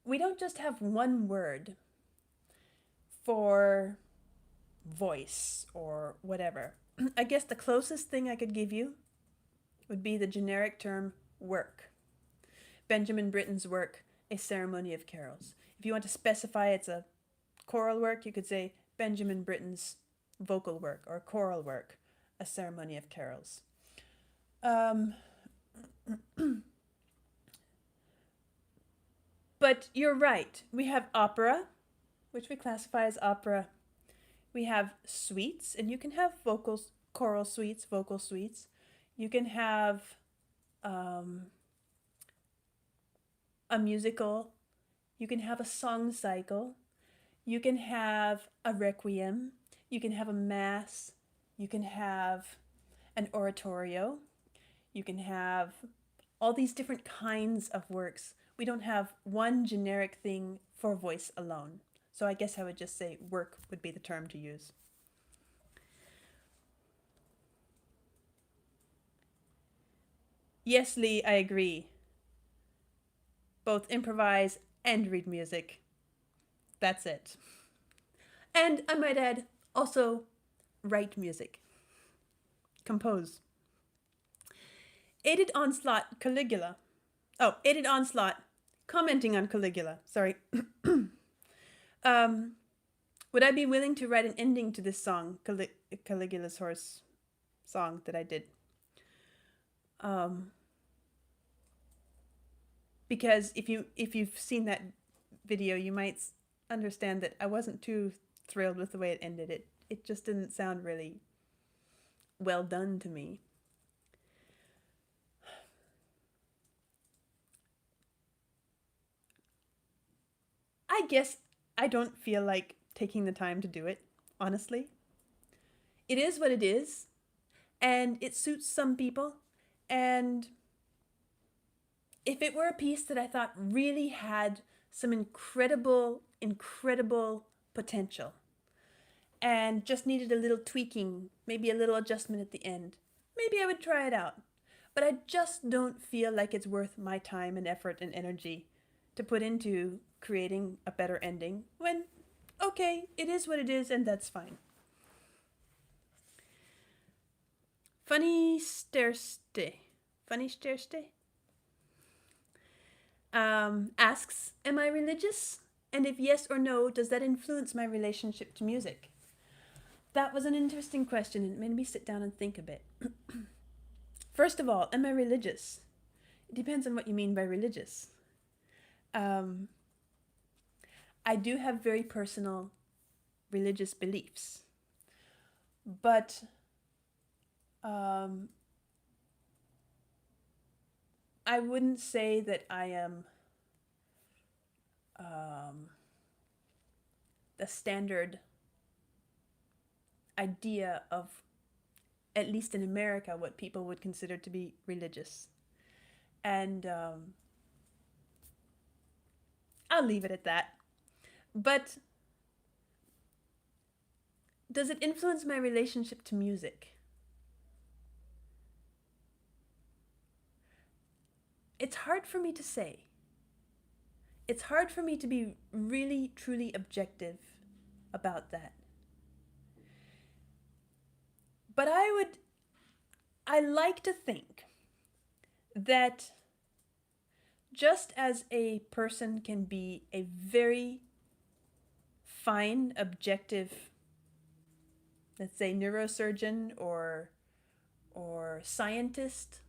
we don't just have one word for voice or whatever. I guess the closest thing I could give you would be the generic term work. Benjamin Britten's work, A Ceremony of Carols. If you want to specify it's a choral work, you could say Benjamin Britten's vocal work, or choral work, A Ceremony of Carols. But you're right. We have opera, which we classify as opera. We have suites, and you can have choral suites, vocal suites. You can have a musical. You can have a song cycle. You can have a requiem. You can have a mass. You can have an oratorio. You can have all these different kinds of works. We don't have one generic thing for voice alone. So I guess I would just say work would be the term to use. Yes, Lee, I agree. Both improvise and read music. That's it. And I might add, also write music. Compose. Aided Onslaught, Caligula. Oh, Aided Onslaught, commenting on Caligula. Sorry. Would I be willing to write an ending to this song, Caligula's Horse song that I did? Because if you've seen that video, you might understand that I wasn't too thrilled with the way it ended. It just didn't sound really well done to me. I guess I don't feel like taking the time to do it, honestly. It is what it is, and it suits some people, and if it were a piece that I thought really had some incredible potential and just needed a little tweaking, maybe a little adjustment at the end, maybe I would try it out. But I just don't feel like it's worth my time and effort and energy to put into creating a better ending when, okay, it is what it is and that's fine. Funny Sterste. Funny Sterste asks, am I religious? And if yes or no, does that influence my relationship to music? That was an interesting question and it made me sit down and think a bit. First of all, am I religious? It depends on what you mean by religious. I do have very personal religious beliefs, but I wouldn't say that I am the standard idea of, at least in America, what people would consider to be religious. And I'll leave it at that. But does it influence my relationship to music? It's hard for me to say. It's hard for me to be really, truly objective about that. But I like to think that just as a person can be a very fine, objective, let's say neurosurgeon or scientist,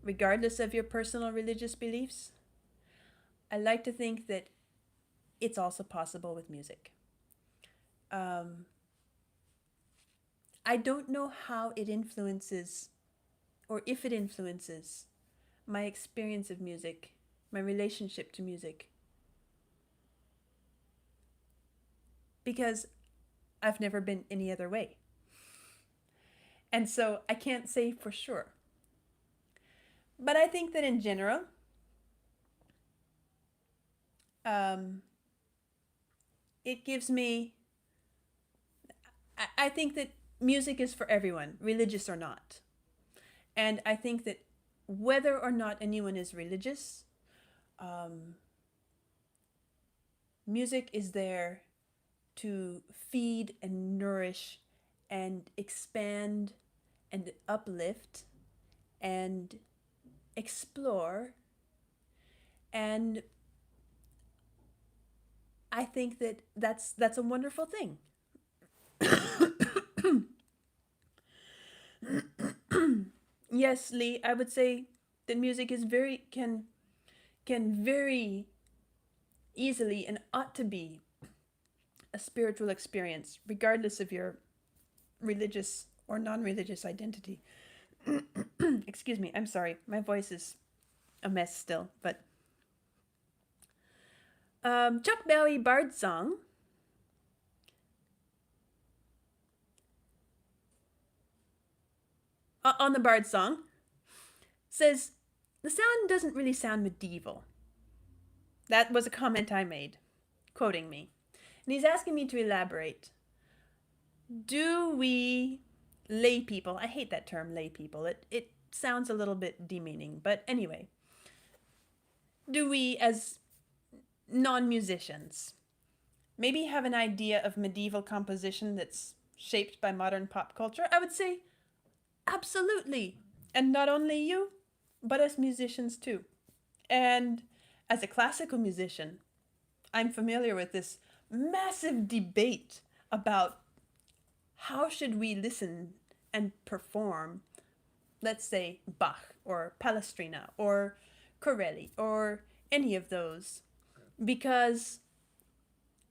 regardless of your personal religious beliefs, I like to think that it's also possible with music. I don't know how it influences, or if it influences, my experience of music, my relationship to music. Because I've never been any other way. And so I can't say for sure. But I think that in general, it gives me, I think that music is for everyone, religious or not. And I think that whether or not anyone is religious, music is there to feed and nourish and expand and uplift and explore. And I think that that's a wonderful thing. Yes, Lee, I would say that music is can very easily and ought to be a spiritual experience, regardless of your religious or non-religious identity. Excuse me, I'm sorry. My voice is a mess still, but Chuck Berry Bard Song on the Bard Song says, the sound doesn't really sound medieval. That was a comment I made, quoting me. And he's asking me to elaborate. Do we lay people, I hate that term lay people, it sounds a little bit demeaning, but anyway, do we as non-musicians maybe have an idea of medieval composition that's shaped by modern pop culture? I would say absolutely. And not only you, but as musicians too. And as a classical musician, I'm familiar with this massive debate about how should we listen and perform, let's say, Bach or Palestrina or Corelli or any of those, because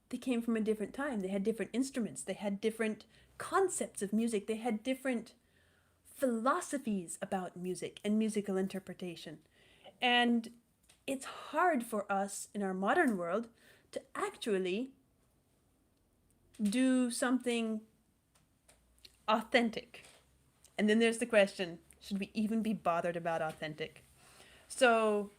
they came from a different time. They had different instruments. They had different concepts of music. They had different philosophies about music and musical interpretation. And it's hard for us in our modern world to actually do something authentic. And then there's the question, should we even be bothered about authentic? So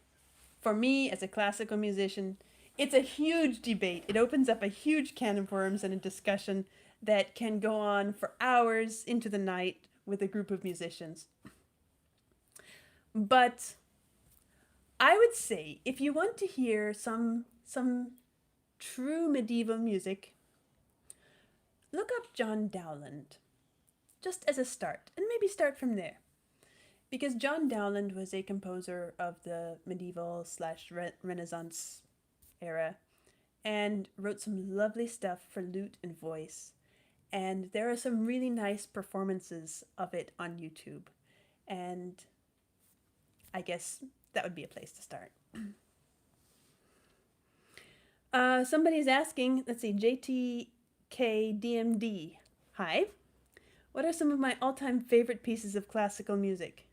For me, as a classical musician, it's a huge debate. It opens up a huge can of worms and a discussion that can go on for hours into the night with a group of musicians. But I would say if you want to hear some true medieval music, look up John Dowland just as a start, and maybe start from there. Because John Dowland was a composer of the medieval slash Renaissance era and wrote some lovely stuff for lute and voice. And there are some really nice performances of it on YouTube. And I guess that would be a place to start. Somebody's asking, let's see, JTKDMD. Hi. What are some of my all-time favorite pieces of classical music?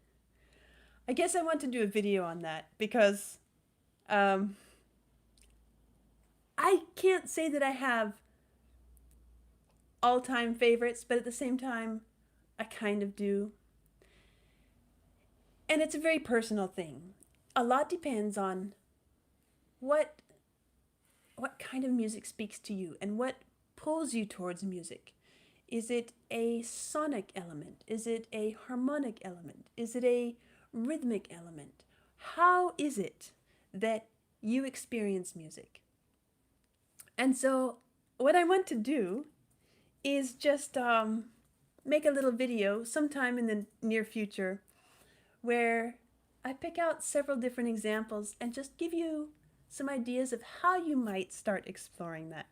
I guess I want to do a video on that because I can't say that I have all-time favorites, but at the same time, I kind of do. And it's a very personal thing. A lot depends on what kind of music speaks to you and what pulls you towards music. Is it a sonic element? Is it a harmonic element? Is it a rhythmic element? How is it that you experience music? And so what I want to do is just make a little video sometime in the near future where I pick out several different examples and just give you some ideas of how you might start exploring that.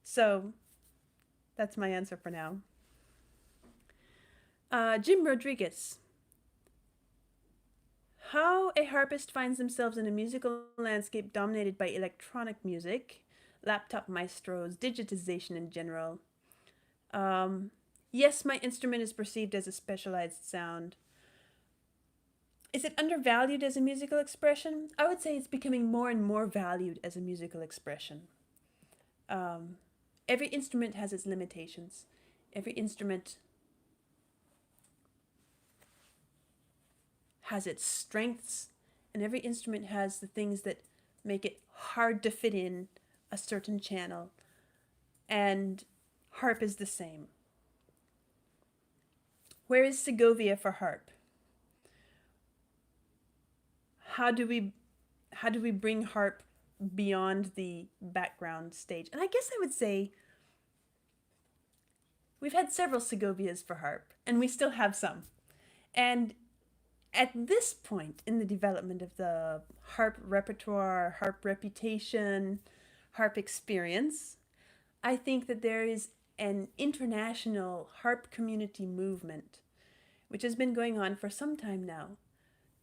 So that's my answer for now. Jim Rodriguez. How a harpist finds themselves in a musical landscape dominated by electronic music, laptop maestros, digitization in general. Yes, my instrument is perceived as a specialized sound. Is it undervalued as a musical expression? I would say it's becoming more and more valued as a musical expression. Every instrument has its limitations. Every instrument has its strengths, and every instrument has the things that make it hard to fit in a certain channel. And harp is the same. Where is Segovia for harp? How do we bring harp beyond the background stage? And I guess I would say we've had several Segovias for harp, and we still have some. And at this point in the development of the harp repertoire, harp reputation, harp experience, I think that there is an international harp community movement, which has been going on for some time now,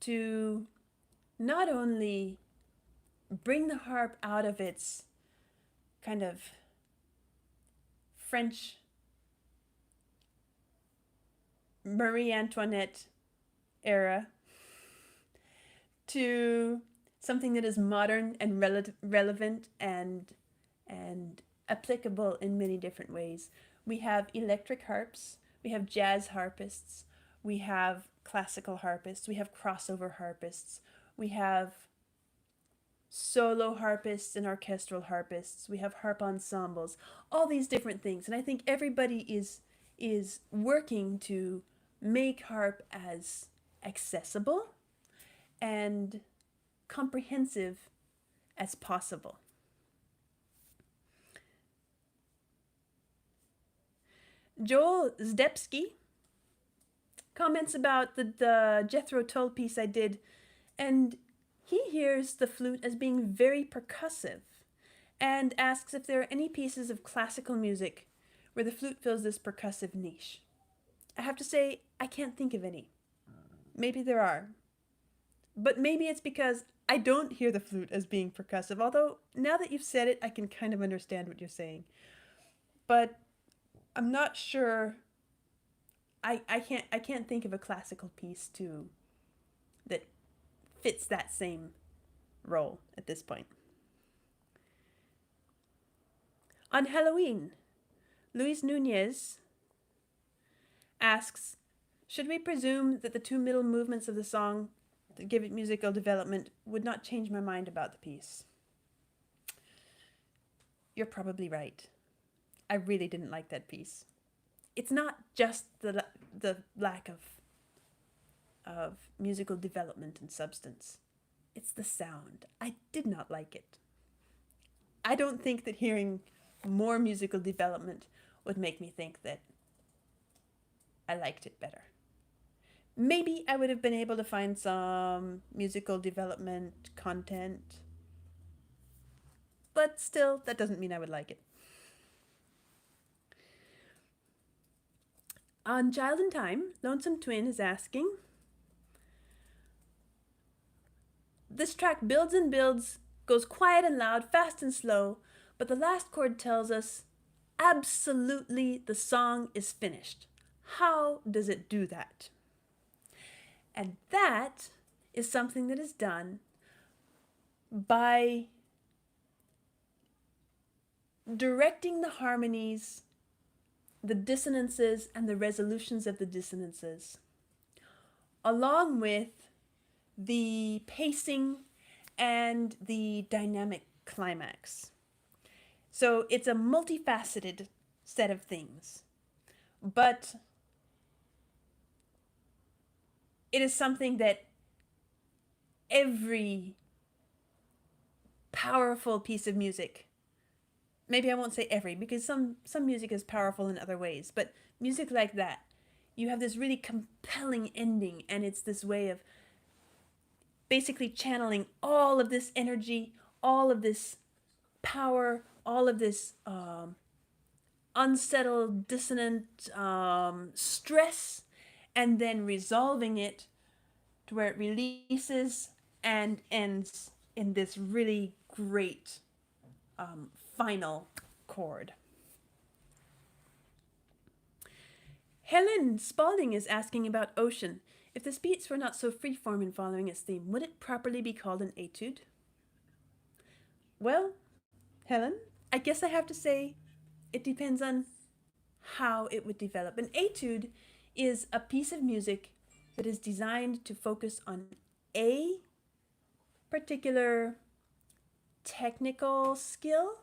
to not only bring the harp out of its kind of French Marie Antoinette era to something that is modern and relevant and applicable in many different ways. We have electric harps, we have jazz harpists, we have classical harpists, we have crossover harpists, we have solo harpists and orchestral harpists, we have harp ensembles, all these different things. And I think everybody is working to make harp as accessible and comprehensive as possible. Joel Zdebski comments about the Jethro Tull piece I did, and he hears the flute as being very percussive and asks if there are any pieces of classical music where the flute fills this percussive niche. I have to say, I can't think of any. Maybe there are. But maybe it's because I don't hear the flute as being percussive, although now that you've said it, I can kind of understand what you're saying. But I'm not sure. I can't think of a classical piece that fits that same role at this point. On Halloween, Luis Nunez asks, should we presume that the two middle movements of the song give it musical development would not change my mind about the piece. You're probably right. I really didn't like that piece. It's not just the lack of musical development and substance. It's the sound. I did not like it. I don't think that hearing more musical development would make me think that I liked it better. Maybe I would have been able to find some musical development content, but still, that doesn't mean I would like it. On Child in Time, Lonesome Twin is asking, this track builds and builds, goes quiet and loud, fast and slow, but the last chord tells us absolutely the song is finished. How does it do that? And that is something that is done by directing the harmonies, the dissonances, and the resolutions of the dissonances, along with the pacing and the dynamic climax. So it's a multifaceted set of things, but it is something that every powerful piece of music, maybe I won't say every, because some music is powerful in other ways, but music like that, you have this really compelling ending, and it's this way of basically channeling all of this energy, all of this power, all of this unsettled, dissonant stress, and then resolving it to where it releases and ends in this really great final chord. Helen Spalding is asking about Ocean. If the beats were not so freeform in following its theme, would it properly be called an etude? Well, Helen, I guess I have to say it depends on how it would develop. An etude is a piece of music that is designed to focus on a particular technical skill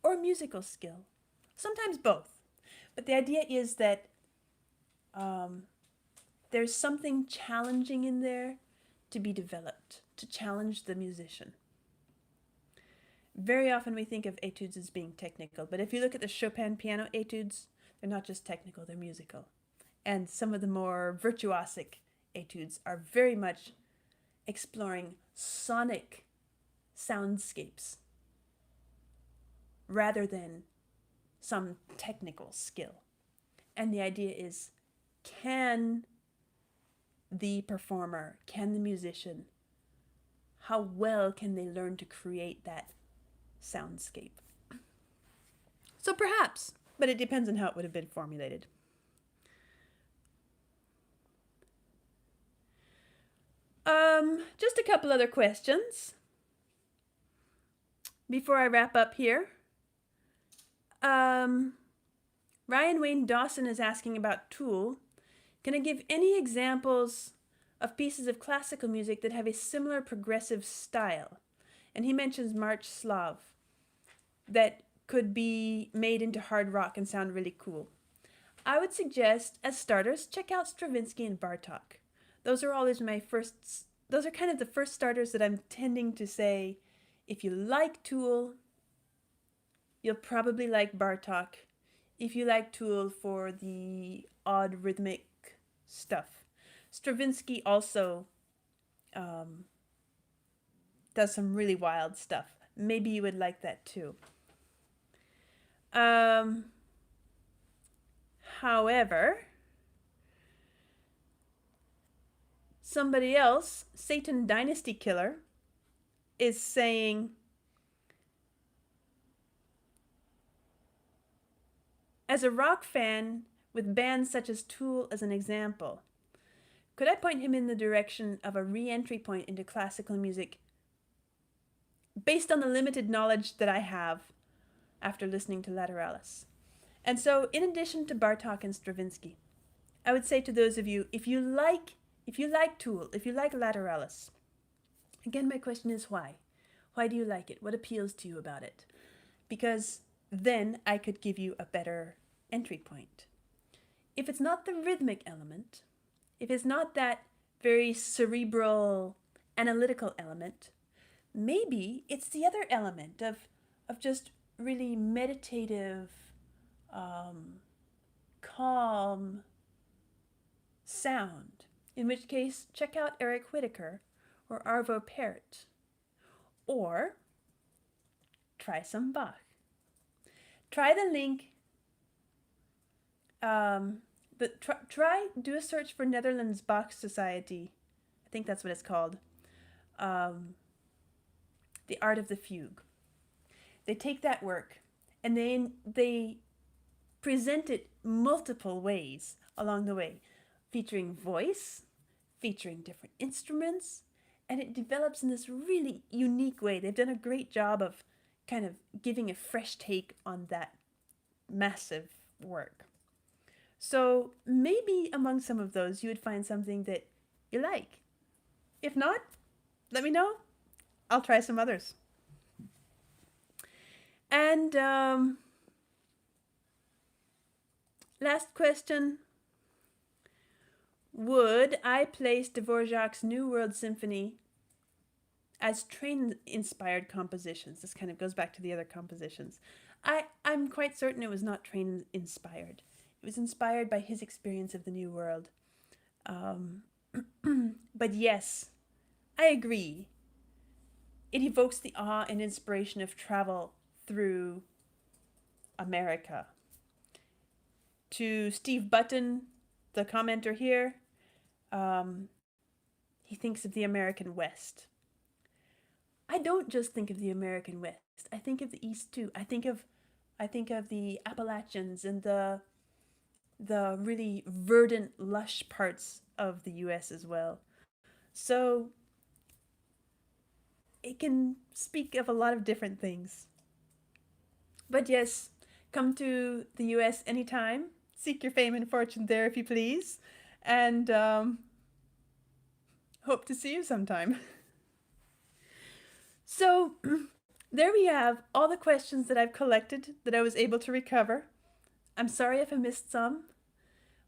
or musical skill, sometimes both. But the idea is that there's something challenging in there to be developed, to challenge the musician. Very often we think of etudes as being technical, but if you look at the Chopin piano etudes, they're not just technical, they're musical. And some of the more virtuosic etudes are very much exploring sonic soundscapes rather than some technical skill. And the idea is, can the performer, can the musician, how well can they learn to create that soundscape? So perhaps, but it depends on how it would have been formulated. Just a couple other questions before I wrap up here. Ryan Wayne Dawson is asking about Tool. Can I give any examples of pieces of classical music that have a similar progressive style? And he mentions March Slav that could be made into hard rock and sound really cool. I would suggest, as starters, check out Stravinsky and Bartók. Those are always those are kind of the first starters that I'm tending to say, if you like Tool, you'll probably like Bartók. If you like Tool for the odd rhythmic stuff. Stravinsky also does some really wild stuff. Maybe you would like that too. However, somebody else, Satan Dynasty Killer, is saying, as a rock fan with bands such as Tool as an example, could I point him in the direction of a re-entry point into classical music based on the limited knowledge that I have after listening to Lateralis? And so, in addition to Bartók and Stravinsky, I would say to those of you, if you If you like Tool, if you like Lateralis, again, my question is why? Why do you like it? What appeals to you about it? Because then I could give you a better entry point. If it's not the rhythmic element, if it's not that very cerebral, analytical element, maybe it's the other element of just really meditative, calm sound. In which case, check out Eric Whitaker or Arvo Pärt. Or try some Bach. Try the link. Do a search for Netherlands Bach Society. I think that's what it's called. The Art of the Fugue. They take that work and they present it multiple ways along the way, featuring voice, featuring different instruments, and it develops in this really unique way. They've done a great job of kind of giving a fresh take on that massive work. So maybe among some of those you would find something that you like. If not, let me know. I'll try some others. And last question. Would I place Dvorak's New World Symphony as train-inspired compositions? This kind of goes back to the other compositions. I'm quite certain it was not train-inspired. It was inspired by his experience of the New World. But yes, I agree. It evokes the awe and inspiration of travel through America. To Steve Button, the commenter here, he thinks of the American West. I don't just think of the American West. I think of the East too. I think of the Appalachians and the really verdant, lush parts of the US as well. So it can speak of a lot of different things. But yes, come to the US anytime. Seek your fame and fortune there if you please. And hope to see you sometime. So there we have all the questions that I've collected that I was able to recover. I'm sorry if I missed some,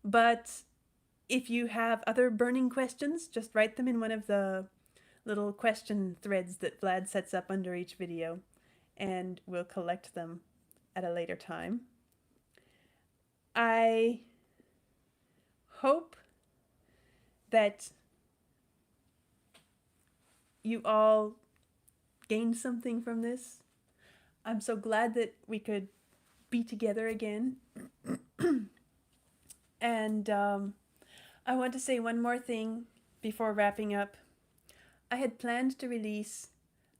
but if you have other burning questions, just write them in one of the little question threads that Vlad sets up under each video, and we'll collect them at a later time. I hope that you all gained something from this. I'm so glad that we could be together again. And I want to say one more thing before wrapping up. I had planned to release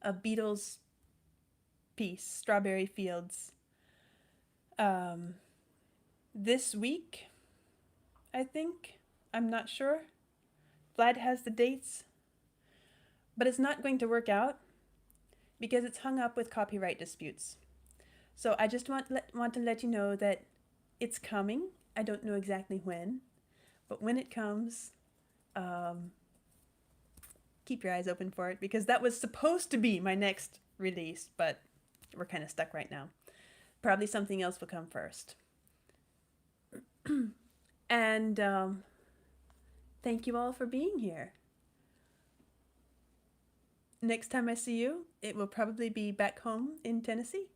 a Beatles piece, Strawberry Fields, this week, I think. I'm not sure. Vlad has the dates. But it's not going to work out because it's hung up with copyright disputes. So I just want to let you know that it's coming. I don't know exactly when, but when it comes, keep your eyes open for it, because that was supposed to be my next release, but we're kind of stuck right now. Probably something else will come first. And thank you all for being here. Next time I see you, it will probably be back home in Tennessee.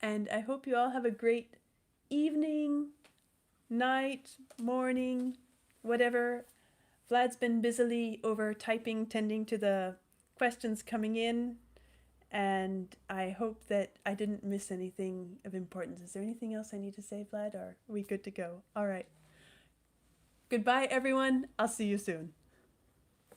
And I hope you all have a great evening, night, morning, whatever. Vlad's been busily over typing, tending to the questions coming in. And I hope that I didn't miss anything of importance. Is there anything else I need to say, Vlad, or are we good to go? All right. Goodbye, everyone. I'll see you soon.